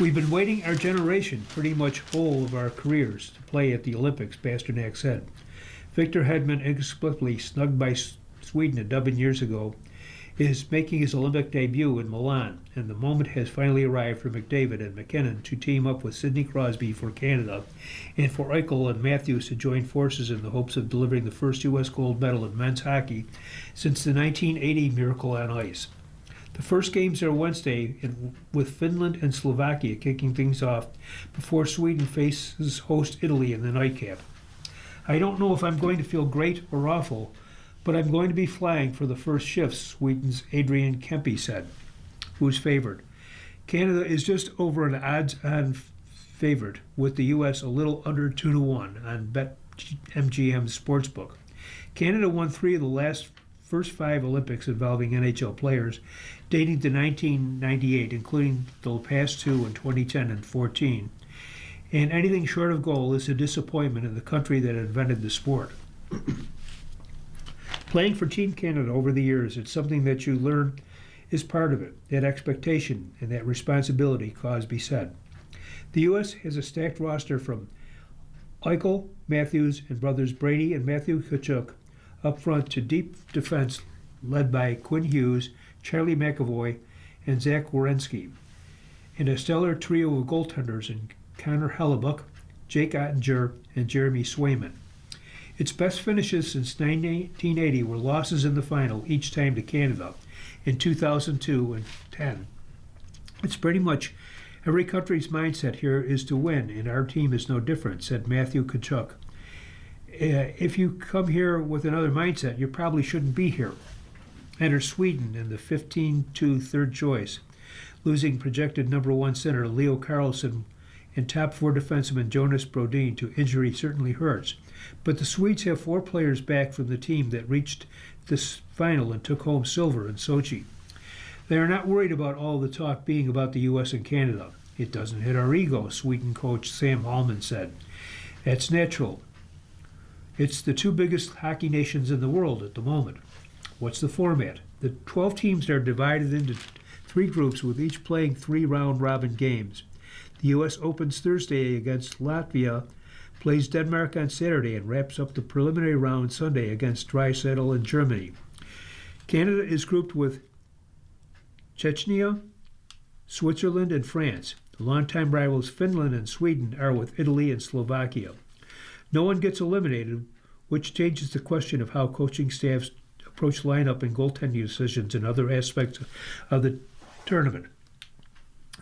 We've been waiting our generation, pretty much whole of our careers, to play at the Olympics, Pasternak said. Victor Hedman, inexplicably snubbed by Sweden a dozen years ago, is making his Olympic debut in Milan, and the moment has finally arrived for McDavid and McKinnon to team up with Sidney Crosby for Canada, and for Eichel and Matthews to join forces in the hopes of delivering the first U.S. gold medal in men's hockey since the 1980 Miracle on Ice. The first games are Wednesday, with Finland and Slovakia kicking things off before Sweden faces host Italy in the nightcap. I don't know if I'm going to feel great or awful, but I'm going to be flying for the first shift, Sweden's Adrian Kempe said, who's favored. Canada is just over an odds-on favorite, with the U.S. a little under 2-1 on BetMGM's sportsbook. Canada won 3 of the first 5 Olympics involving NHL players, dating to 1998, including the past 2 in 2010 and 2014. And anything short of gold is a disappointment in the country that invented the sport. Playing for Team Canada over the years, it's something that you learn is part of it, that expectation and that responsibility, Crosby said. The U.S. has a stacked roster from Eichel, Matthews, and brothers Brady and Matthew Tkachuk up front to deep defense led by Quinn Hughes, Charlie McAvoy, and Zach Werenski, and a stellar trio of goaltenders in Connor Hellebuck, Jake Ottinger, and Jeremy Swayman. Its best finishes since 1980 were losses in the final, each time to Canada, in 2002 and 10. It's pretty much every country's mindset here is to win, and our team is no different, said Matthew Tkachuk. If you come here with another mindset, you probably shouldn't be here. Enter Sweden in the 15-2 third choice, losing projected number 1 center Leo Carlsson and top 4 defenseman Jonas Brodin to injury certainly hurts. But the Swedes have 4 players back from the team that reached this final and took home silver in Sochi. They are not worried about all the talk being about the U.S. and Canada. It doesn't hit our ego, Sweden coach Sam Hallman said. That's natural. It's the 2 biggest hockey nations in the world at the moment. What's the format? The 12 teams are divided into 3 groups, with each playing 3 round-robin games. The U.S. opens Thursday against Latvia, plays Denmark on Saturday, and wraps up the preliminary round Sunday against Draisaitl in Germany. Canada is grouped with Chechnya, Switzerland, and France. The longtime rivals Finland and Sweden are with Italy and Slovakia. No one gets eliminated, which changes the question of how coaching staffs approach lineup and goaltending decisions and other aspects of the tournament.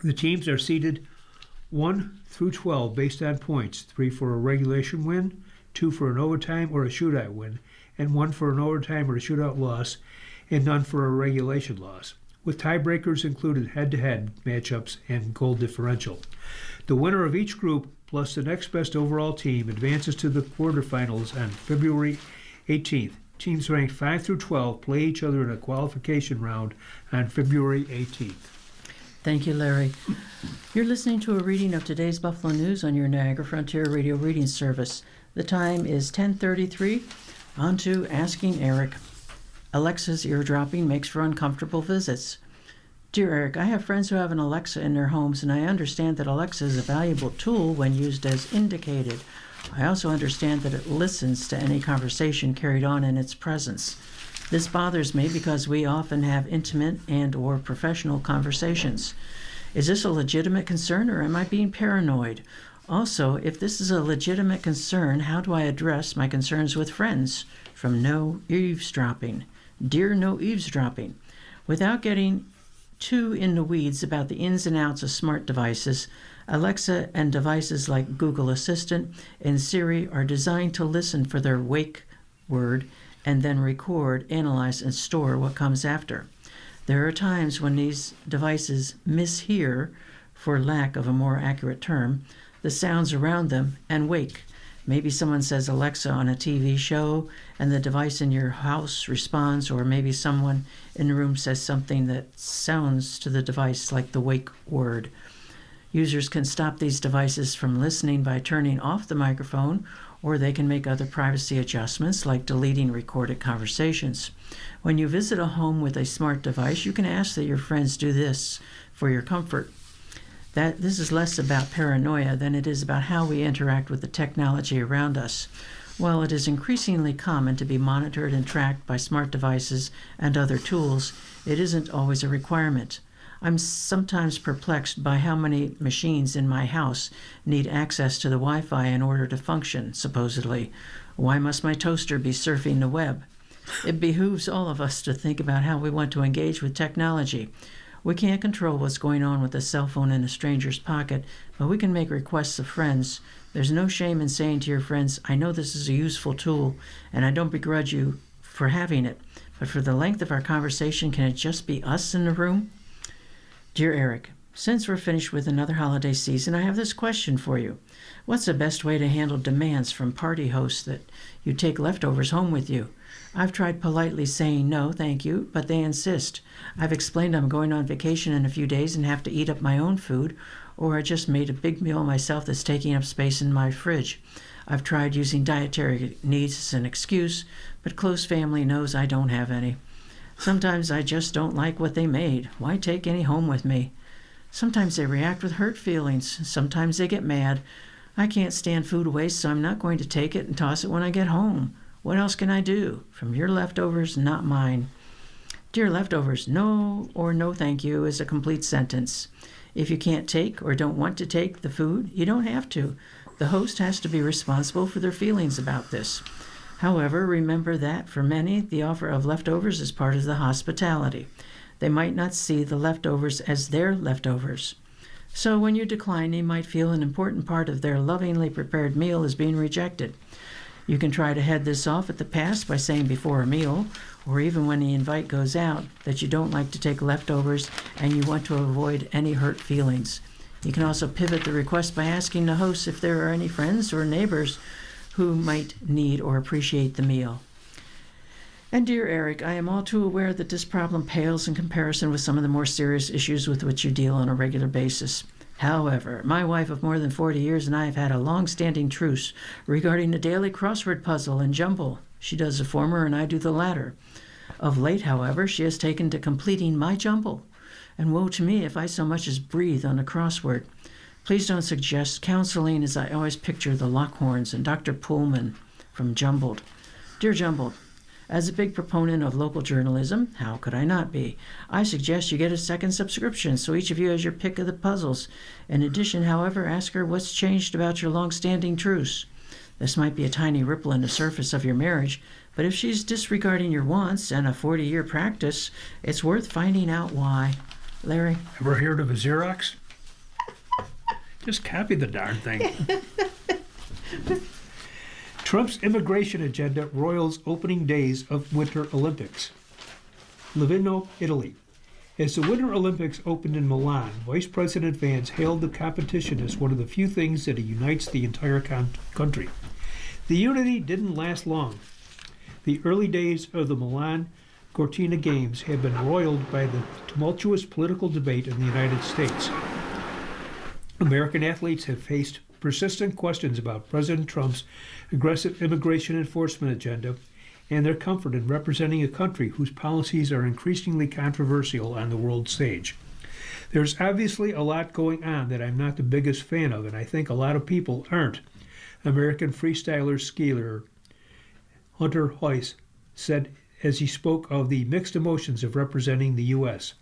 The teams are seeded 1 through 12 based on points, 3 for a regulation win, 2 for an overtime or a shootout win, and 1 for an overtime or a shootout loss, and none for a regulation loss, with tiebreakers included head-to-head matchups and goal differential. The winner of each group, plus the next best overall team, advances to the quarterfinals on February 18th. Teams ranked 5 through 12 play each other in a qualification round on February 18th. Thank you, Larry. You're listening to a reading of today's Buffalo News on your Niagara Frontier Radio reading service. The time is 10:33. On to Asking Eric. Alexa's eardropping makes for uncomfortable visits. Dear Eric, I have friends who have an Alexa in their homes, and I understand that Alexa is a valuable tool when used as indicated. I also understand that it listens to any conversation carried on in its presence. This bothers me because we often have intimate and/or professional conversations. Is this a legitimate concern, or am I being paranoid? Also, if this is a legitimate concern, how do I address my concerns with friends? From No Eavesdropping. Dear No Eavesdropping, without getting too in the weeds about the ins and outs of smart devices, Alexa and devices like Google Assistant and Siri are designed to listen for their wake word and then record, analyze, and store what comes after. There are times when these devices mishear, for lack of a more accurate term, the sounds around them and wake. Maybe someone says Alexa on a TV show and the device in your house responds, or maybe someone in the room says something that sounds to the device like the wake word. Users can stop these devices from listening by turning off the microphone, or they can make other privacy adjustments like deleting recorded conversations. When you visit a home with a smart device, you can ask that your friends do this for your comfort. that this is less about paranoia than it is about how we interact with the technology around us. While it is increasingly common to be monitored and tracked by smart devices and other tools, it isn't always a requirement. I'm sometimes perplexed by how many machines in my house need access to the Wi-Fi in order to function, supposedly. Why must my toaster be surfing the web? It behooves all of us to think about how we want to engage with technology. We can't control what's going on with a cell phone in a stranger's pocket, but we can make requests of friends. There's no shame in saying to your friends, I know this is a useful tool, and I don't begrudge you for having it, but for the length of our conversation, can it just be us in the room? Dear Eric, since we're finished with another holiday season, I have this question for you. What's the best way to handle demands from party hosts that you take leftovers home with you? I've tried politely saying no, thank you, but they insist. I've explained I'm going on vacation in a few days and have to eat up my own food, or I just made a big meal myself that's taking up space in my fridge. I've tried using dietary needs as an excuse, but close family knows I don't have any. Sometimes I just don't like what they made. Why take any home with me? Sometimes they react with hurt feelings. Sometimes they get mad. I can't stand food waste, so I'm not going to take it and toss it when I get home. What else can I do? From your leftovers, not mine. Dear leftovers, no or no thank you is a complete sentence. If you can't take or don't want to take the food, you don't have to. The host has to be responsible for their feelings about this. However, remember that for many, the offer of leftovers is part of the hospitality. They might not see the leftovers as their leftovers. So when you decline, they might feel an important part of their lovingly prepared meal is being rejected. You can try to head this off at the pass by saying before a meal, or even when the invite goes out, that you don't like to take leftovers and you want to avoid any hurt feelings. You can also pivot the request by asking the host if there are any friends or neighbors who might need or appreciate the meal. And dear Eric, I am all too aware that this problem pales in comparison with some of the more serious issues with which you deal on a regular basis. However, my wife of more than 40 years and I have had a long-standing truce regarding the daily crossword puzzle and jumble. She does the former and I do the latter. Of late, however, she has taken to completing my jumble, and woe to me if I so much as breathe on a crossword. Please don't suggest counseling, as I always picture the Lockhorns and Dr. Pullman from Jumbled. Dear Jumbled, as a big proponent of local journalism, how could I not be? I suggest you get a second subscription so each of you has your pick of the puzzles. In addition, however, ask her what's changed about your long-standing truce. This might be a tiny ripple in the surface of your marriage, but if she's disregarding your wants and a 40-year practice, it's worth finding out why. Larry? Ever heard of a Xerox? Just copy the darn thing. Trump's immigration agenda roils opening days of Winter Olympics. Livigno, Italy. As the Winter Olympics opened in Milan, Vice President Vance hailed the competition as one of the few things that unites the entire country. The unity didn't last long. The early days of the Milan Cortina Games have been roiled by the tumultuous political debate in the United States. American athletes have faced persistent questions about President Trump's aggressive immigration enforcement agenda and their comfort in representing a country whose policies are increasingly controversial on the world stage. There's obviously a lot going on that I'm not the biggest fan of, and I think a lot of people aren't. American freestyler skier Hunter Hoyce said as he spoke of the mixed emotions of representing the U.S.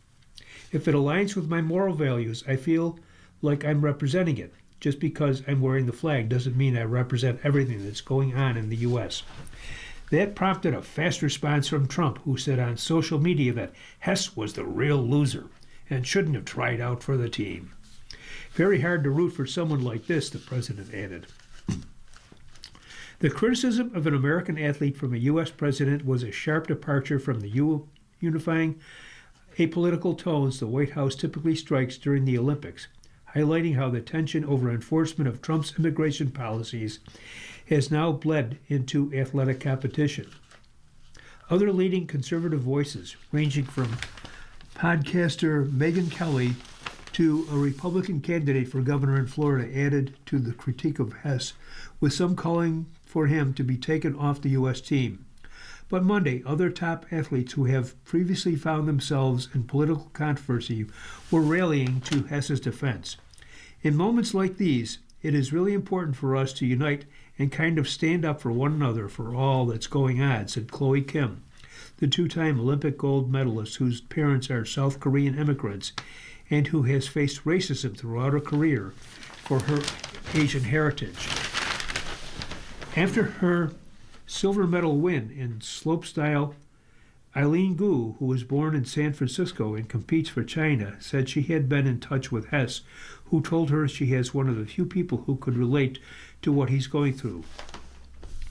If it aligns with my moral values, I feel like I'm representing it. Just because I'm wearing the flag doesn't mean I represent everything that's going on in the U.S. That prompted a fast response from Trump, who said on social media that Hess was the real loser and shouldn't have tried out for the team. Very hard to root for someone like this, the president added. The criticism of an American athlete from a U.S. president was a sharp departure from the unifying apolitical tones the White House typically strikes during the Olympics, highlighting how the tension over enforcement of Trump's immigration policies has now bled into athletic competition. Other leading conservative voices, ranging from podcaster Megyn Kelly to a Republican candidate for governor in Florida, added to the critique of Hess, with some calling for him to be taken off the U.S. team. But Monday, other top athletes who have previously found themselves in political controversy were rallying to Hess's defense. In moments like these, it is really important for us to unite and kind of stand up for one another for all that's going on, said Chloe Kim, the two-time Olympic gold medalist whose parents are South Korean immigrants and who has faced racism throughout her career for her Asian heritage. After her silver medal win in slopestyle, Eileen Gu, who was born in San Francisco and competes for China, said she had been in touch with Hess, who told her she has one of the few people who could relate to what he's going through.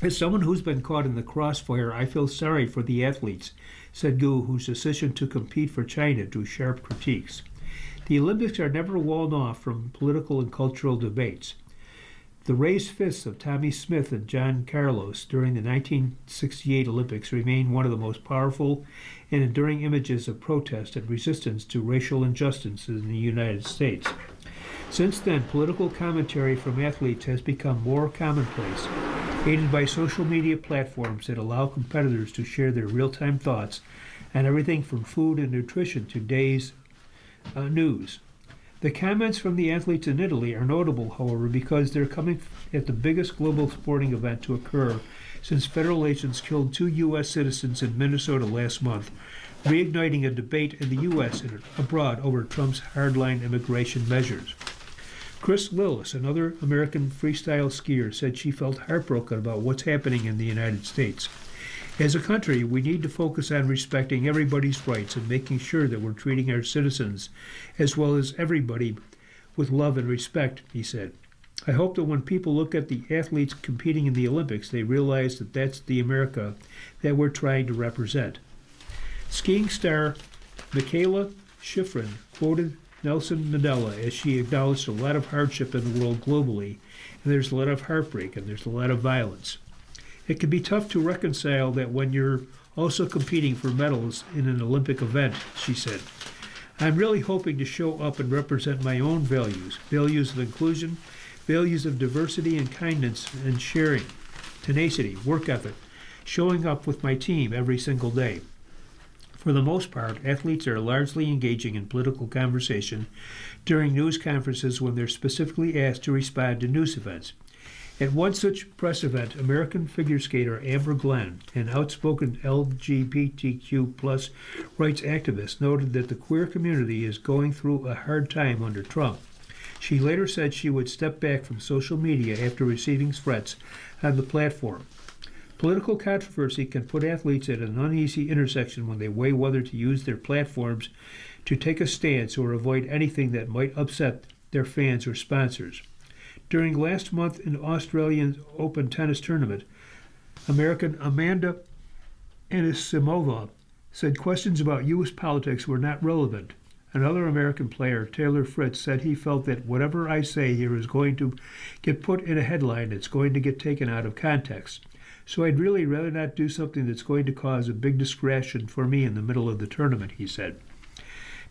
As someone who's been caught in the crossfire, I feel sorry for the athletes, said Gu, whose decision to compete for China drew sharp critiques. The Olympics are never walled off from political and cultural debates. The raised fists of Tommy Smith and John Carlos during the 1968 Olympics remain one of the most powerful and enduring images of protest and resistance to racial injustice in the United States. Since then, political commentary from athletes has become more commonplace, aided by social media platforms that allow competitors to share their real-time thoughts on everything from food and nutrition to days' news. The comments from the athletes in Italy are notable, however, because they're coming at the biggest global sporting event to occur since federal agents killed 2 U.S. citizens in Minnesota last month, reigniting a debate in the U.S. and abroad over Trump's hardline immigration measures. Chris Lillis, another American freestyle skier, said she felt heartbroken about what's happening in the United States. As a country, we need to focus on respecting everybody's rights and making sure that we're treating our citizens, as well as everybody, with love and respect, he said. I hope that when people look at the athletes competing in the Olympics, they realize that that's the America that we're trying to represent. Skiing star Michaela Schifrin quoted Nelson Mandela as she acknowledged a lot of hardship in the world globally, and there's a lot of heartbreak and there's a lot of violence. It can be tough to reconcile that when you're also competing for medals in an Olympic event, she said. I'm really hoping to show up and represent my own values, values of inclusion, values of diversity and kindness and sharing, tenacity, work ethic, showing up with my team every single day. For the most part, athletes are largely engaging in political conversation during news conferences when they're specifically asked to respond to news events. At one such press event, American figure skater Amber Glenn, an outspoken LGBTQ+ rights activist, noted that the queer community is going through a hard time under Trump. She later said she would step back from social media after receiving threats on the platform. Political controversy can put athletes at an uneasy intersection when they weigh whether to use their platforms to take a stance or avoid anything that might upset their fans or sponsors. During last month in Australian Open tennis tournament, American Amanda Anisimova said questions about U.S. politics were not relevant. Another American player, Taylor Fritz, said he felt that whatever I say here is going to get put in a headline that's going to get taken out of context. So I'd really rather not do something that's going to cause a big distraction for me in the middle of the tournament, he said.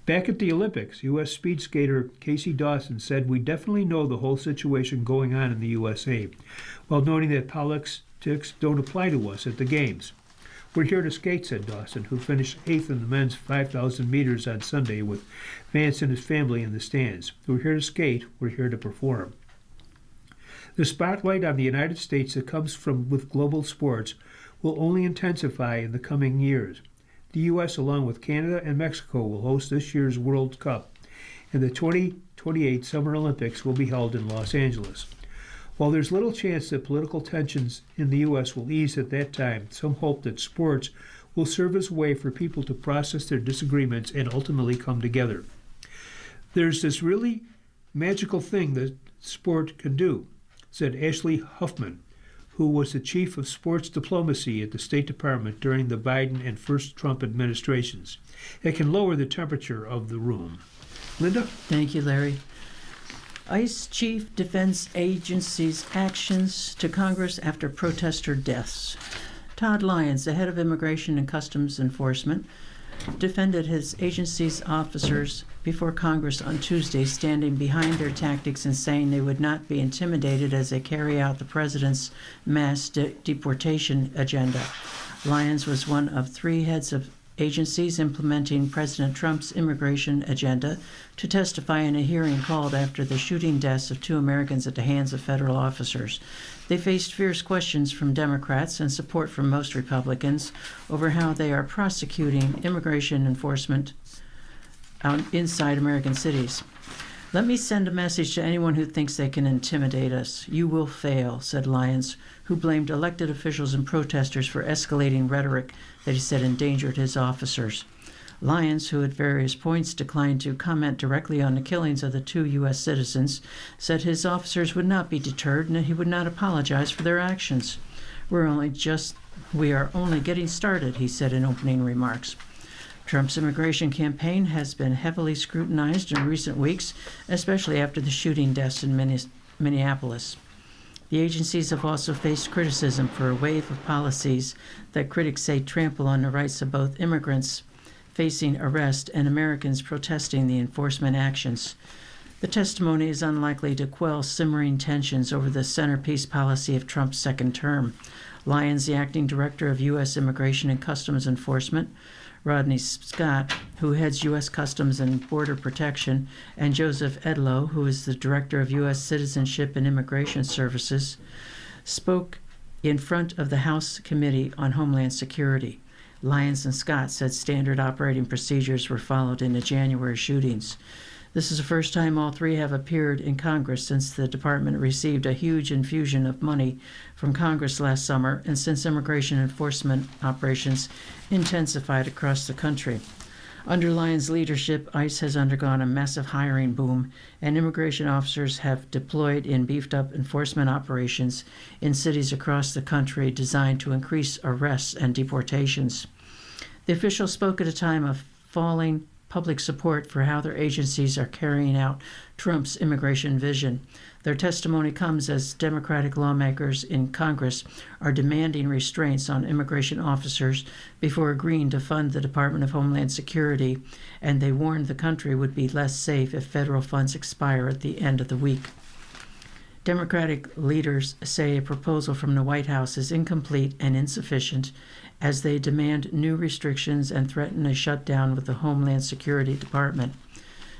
Back at the Olympics, U.S. speed skater Casey Dawson said, "We definitely know the whole situation going on in the USA, while noting that politics don't apply to us at the Games. We're here to skate," said Dawson, who finished 8th in the men's 5,000 meters on Sunday with Vance and his family in the stands. "We're here to skate. We're here to perform." The spotlight on the United States that comes with global sports will only intensify in the coming years. The U.S., along with Canada and Mexico, will host this year's World Cup, and the 2028 Summer Olympics will be held in Los Angeles. While there's little chance that political tensions in the U.S. will ease at that time, some hope that sports will serve as a way for people to process their disagreements and ultimately come together. There's this really magical thing that sport can do, said Ashley Huffman, who was the chief of sports diplomacy at the State Department during the Biden and first Trump administrations. It can lower the temperature of the room. Linda? Thank you, Larry. ICE Chief defends agency's actions to Congress after protester deaths. Todd Lyons, the head of Immigration and Customs Enforcement, defended his agency's officers before Congress on Tuesday, standing behind their tactics and saying they would not be intimidated as they carry out the president's mass deportation agenda. Lyons was one of 3 heads of agencies implementing President Trump's immigration agenda to testify in a hearing called after the shooting deaths of 2 Americans at the hands of federal officers. They faced fierce questions from Democrats and support from most Republicans over how they are prosecuting immigration enforcement inside American cities. "Let me send a message to anyone who thinks they can intimidate us. You will fail," said Lyons, who blamed elected officials and protesters for escalating rhetoric that he said endangered his officers. Lyons, who at various points declined to comment directly on the killings of the 2 U.S. citizens, said his officers would not be deterred and that he would not apologize for their actions. We are only getting started," he said in opening remarks. Trump's immigration campaign has been heavily scrutinized in recent weeks, especially after the shooting deaths in Minneapolis. The agencies have also faced criticism for a wave of policies that critics say trample on the rights of both immigrants facing arrest and Americans protesting the enforcement actions. The testimony is unlikely to quell simmering tensions over the centerpiece policy of Trump's second term. Lyons, the acting director of U.S. Immigration and Customs Enforcement, Rodney Scott, who heads U.S. Customs and Border Protection, and Joseph Edlow, who is the director of U.S. Citizenship and Immigration Services, spoke in front of the House Committee on Homeland Security. Lyons and Scott said standard operating procedures were followed in the January shootings. This is the first time all 3 have appeared in Congress since the department received a huge infusion of money from Congress last summer and since immigration enforcement operations intensified across the country. Under Lyons' leadership, ICE has undergone a massive hiring boom, and immigration officers have deployed in beefed-up enforcement operations in cities across the country designed to increase arrests and deportations. The officials spoke at a time of falling public support for how their agencies are carrying out Trump's immigration vision. Their testimony comes as Democratic lawmakers in Congress are demanding restraints on immigration officers before agreeing to fund the Department of Homeland Security, and they warned the country would be less safe if federal funds expire at the end of the week. Democratic leaders say a proposal from the White House is incomplete and insufficient as they demand new restrictions and threaten a shutdown with the Homeland Security Department.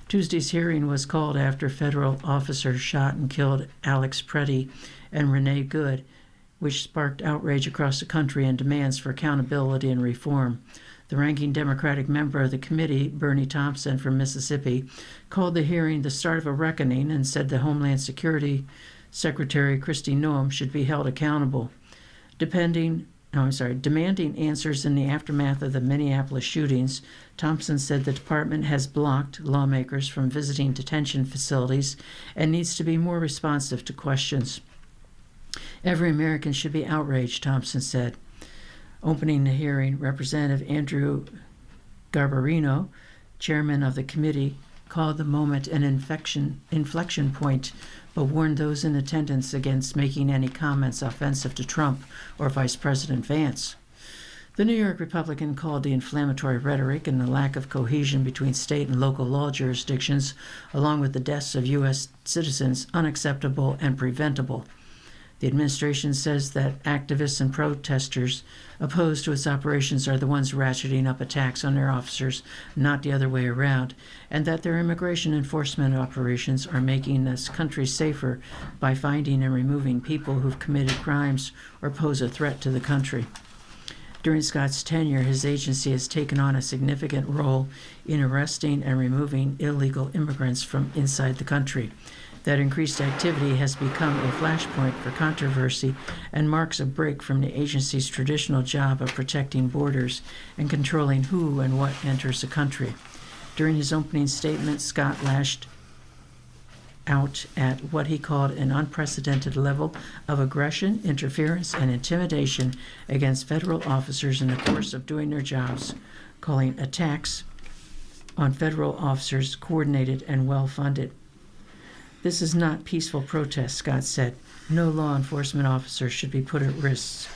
Tuesday's hearing was called after federal officers shot and killed Alex Preddy and Renee Good, which sparked outrage across the country and demands for accountability and reform. The ranking Democratic member of the committee, Bernie Thompson from Mississippi, called the hearing the start of a reckoning and said the Homeland Security Secretary Kristi Noem should be held accountable. Demanding answers in the aftermath of the Minneapolis shootings, Thompson said the department has blocked lawmakers from visiting detention facilities and needs to be more responsive to questions. "Every American should be outraged," Thompson said. Opening the hearing, Representative Andrew Garbarino, chairman of the committee, called the moment an inflection point, but warned those in attendance against making any comments offensive to Trump or Vice President Vance. The New York Republican called the inflammatory rhetoric and the lack of cohesion between state and local law jurisdictions, along with the deaths of U.S. citizens, unacceptable and preventable. The administration says that activists and protesters opposed to its operations are the ones ratcheting up attacks on their officers, not the other way around, and that their immigration enforcement operations are making this country safer by finding and removing people who've committed crimes or pose a threat to the country. During Scott's tenure, his agency has taken on a significant role in arresting and removing illegal immigrants from inside the country. That increased activity has become a flashpoint for controversy and marks a break from the agency's traditional job of protecting borders and controlling who and what enters the country. During his opening statement, Scott lashed out at what he called an unprecedented level of aggression, interference, and intimidation against federal officers in the course of doing their jobs, calling attacks on federal officers coordinated and well-funded. "This is not peaceful protest," Scott said. "No law enforcement officer should be put at risk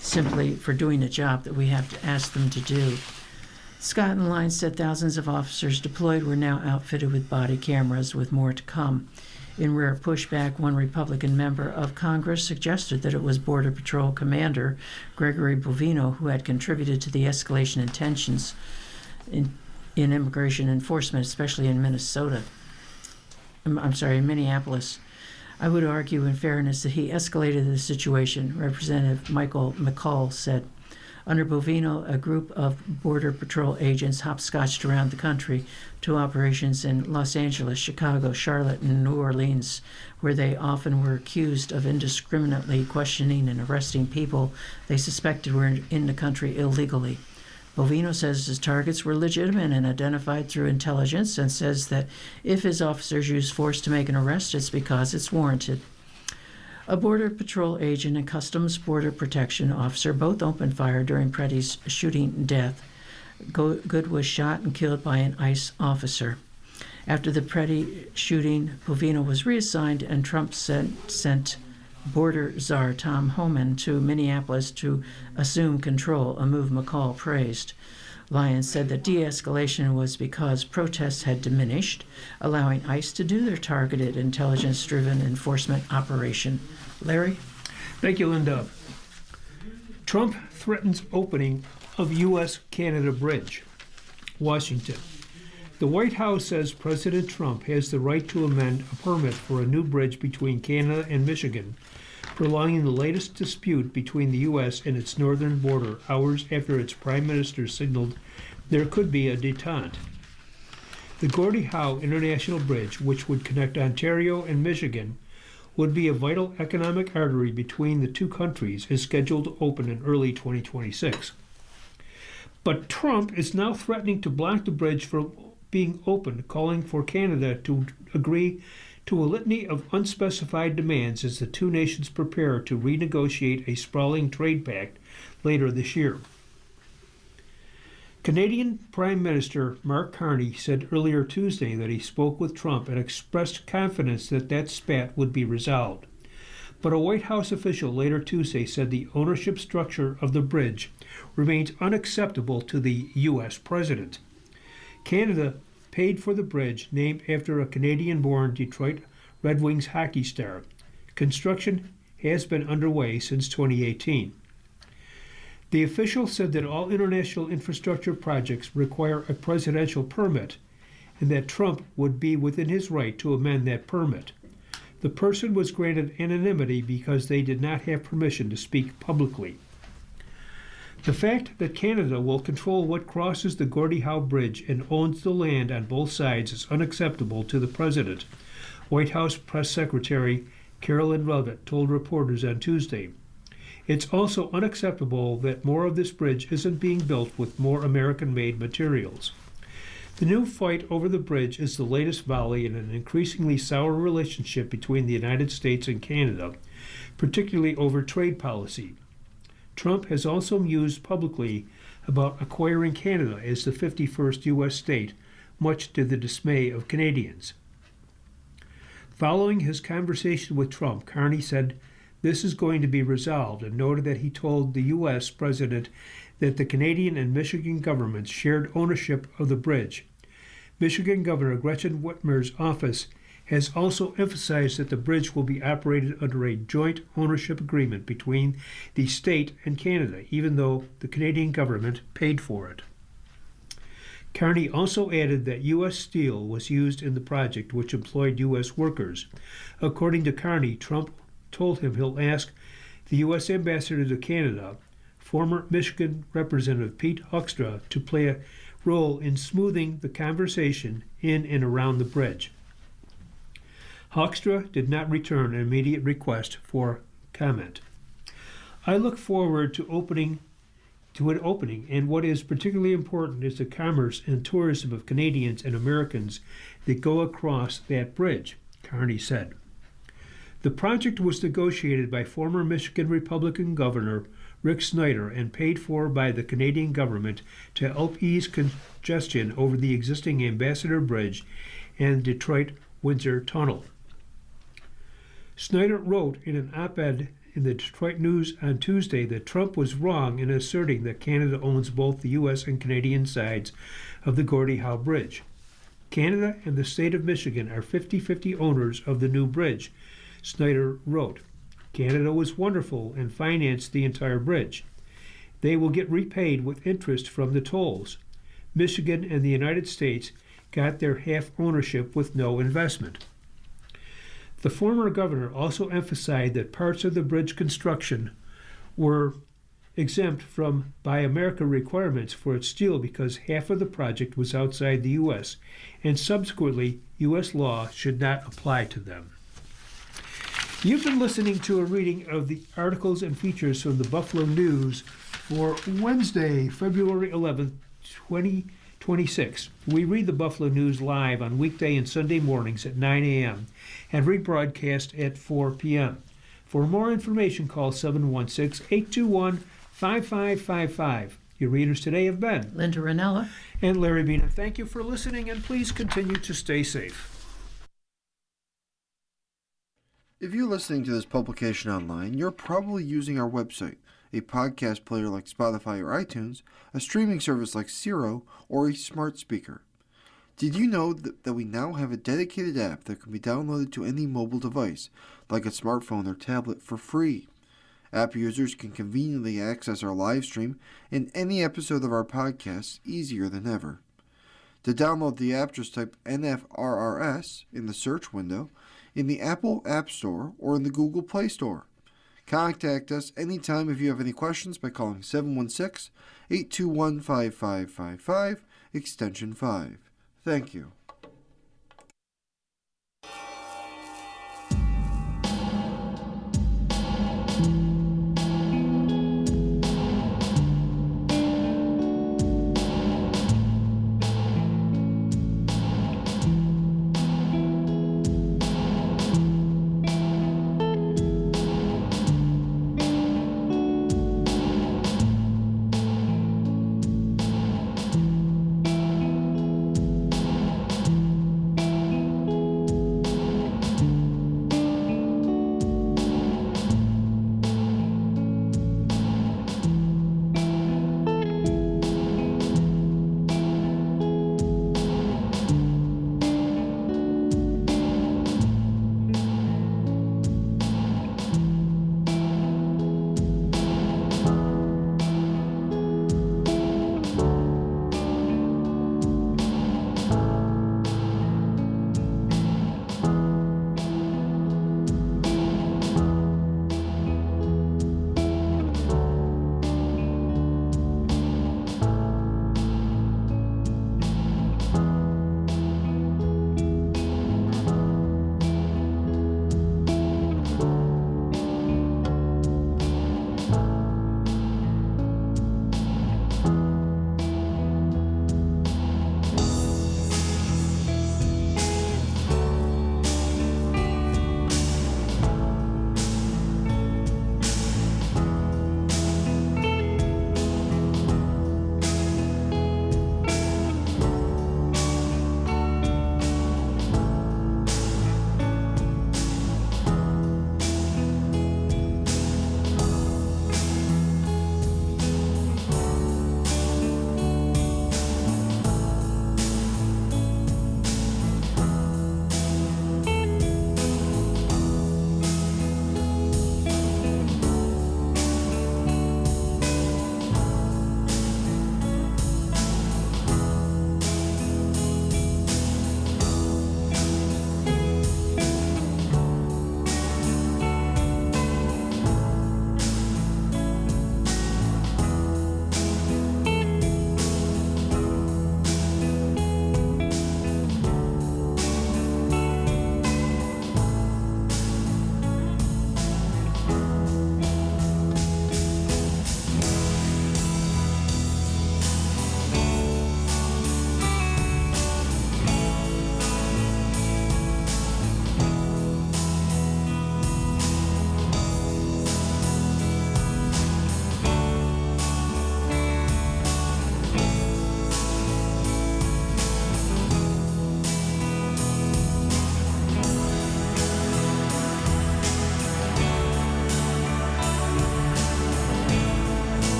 simply for doing a job that we have to ask them to do." Scott and Lyons said thousands of officers deployed were now outfitted with body cameras, with more to come. In rare pushback, one Republican member of Congress suggested that it was Border Patrol Commander Gregory Bovino who had contributed to the escalation in tensions in immigration enforcement, especially in Minnesota. In Minneapolis. I would argue, in fairness, that he escalated the situation, Representative Michael McCall said. Under Bovino, a group of Border Patrol agents hopscotched around the country to operations in Los Angeles, Chicago, Charlotte, and New Orleans, where they often were accused of indiscriminately questioning and arresting people they suspected were in the country illegally. Bovino says his targets were legitimate and identified through intelligence, and says that if his officers use force to make an arrest, it's because it's warranted. A Border Patrol agent and Customs Border Protection officer both opened fire during Preddy's shooting death. Good was shot and killed by an ICE officer. After the Preddy shooting, Bovino was reassigned, and Trump sent border czar Tom Homan to Minneapolis to assume control, a move McCall praised. Lyons said that de-escalation was because protests had diminished, allowing ICE to do their targeted, intelligence-driven enforcement operation. Larry? Thank you, Linda. Trump threatens opening of U.S.-Canada bridge. Washington. The White House says President Trump has the right to amend a permit for a new bridge between Canada and Michigan, prolonging the latest dispute between the U.S. and its northern border hours after its prime minister signaled there could be a detente. The Gordie Howe International Bridge, which would connect Ontario and Michigan, would be a vital economic artery between the two countries, is scheduled to open in early 2026. But Trump is now threatening to block the bridge from being opened, calling for Canada to agree to a litany of unspecified demands as the two nations prepare to renegotiate a sprawling trade pact later this year. Canadian Prime Minister Mark Carney said earlier Tuesday that he spoke with Trump and expressed confidence that spat would be resolved. But a White House official later Tuesday said the ownership structure of the bridge remains unacceptable to the U.S. president. Canada paid for the bridge, named after a Canadian-born Detroit Red Wings hockey star. Construction has been underway since 2018. The official said that all international infrastructure projects require a presidential permit, and that Trump would be within his right to amend that permit. The person was granted anonymity because they did not have permission to speak publicly. The fact that Canada will control what crosses the Gordie Howe Bridge and owns the land on both sides is unacceptable to the president, White House Press Secretary Carolyn Leavitt told reporters on Tuesday. It's also unacceptable that more of this bridge isn't being built with more American-made materials. The new fight over the bridge is the latest volley in an increasingly sour relationship between the United States and Canada, particularly over trade policy. Trump has also mused publicly about acquiring Canada as the 51st U.S. state, much to the dismay of Canadians. Following his conversation with Trump, Carney said this is going to be resolved, and noted that he told the U.S. president that the Canadian and Michigan governments shared ownership of the bridge. Michigan Governor Gretchen Whitmer's office has also emphasized that the bridge will be operated under a joint ownership agreement between the state and Canada, even though the Canadian government paid for it. Carney also added that U.S. steel was used in the project, which employed U.S. workers. According to Carney, Trump told him he'll ask the U.S. ambassador to Canada, former Michigan Representative Pete Hoekstra, to play a role in smoothing the conversation in and around the bridge. Hoekstra did not return an immediate request for comment. I look forward to an opening, and what is particularly important is the commerce and tourism of Canadians and Americans that go across that bridge, Carney said. The project was negotiated by former Michigan Republican Governor Rick Snyder and paid for by the Canadian government to help ease congestion over the existing Ambassador Bridge and Detroit Windsor Tunnel. Snyder wrote in an op-ed in in the Detroit News on Tuesday that Trump was wrong in asserting that Canada owns both the U.S. and Canadian sides of the Gordie Howe Bridge. Canada and the state of Michigan are 50-50 owners of the new bridge, Snyder wrote. Canada was wonderful and financed the entire bridge. They will get repaid with interest from the tolls. Michigan and the United States got their half ownership with no investment. The former governor also emphasized that parts of the bridge construction were exempt from Buy America requirements for its steel because half of the project was outside the U.S., and subsequently, U.S. law should not apply to them. You've been listening to a reading of the articles and features from the Buffalo News for Wednesday, February 11th, 2026. We read the Buffalo News live on weekday and Sunday mornings at 9 a.m. and rebroadcast at 4 p.m. For more information, call 716-821-5555. Your readers today have been Linda Ranella and Larry Bean. Thank you for listening, and please continue to stay safe. If you're listening to this publication online, you're probably using our website, a podcast player like Spotify or iTunes, a streaming service like Siro, or a smart speaker. Did you know that we now have a dedicated app that can be downloaded to any mobile device, like a smartphone or tablet, for free? App users can conveniently access our live stream and any episode of our podcast easier than ever. To download the app, just type NFRRS in the search window in the Apple App Store or in the Google Play Store. Contact us anytime if you have any questions by calling 716-821-5555, extension 5. Thank you.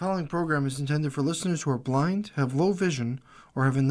following program is intended for listeners who are blind, have low vision, or have another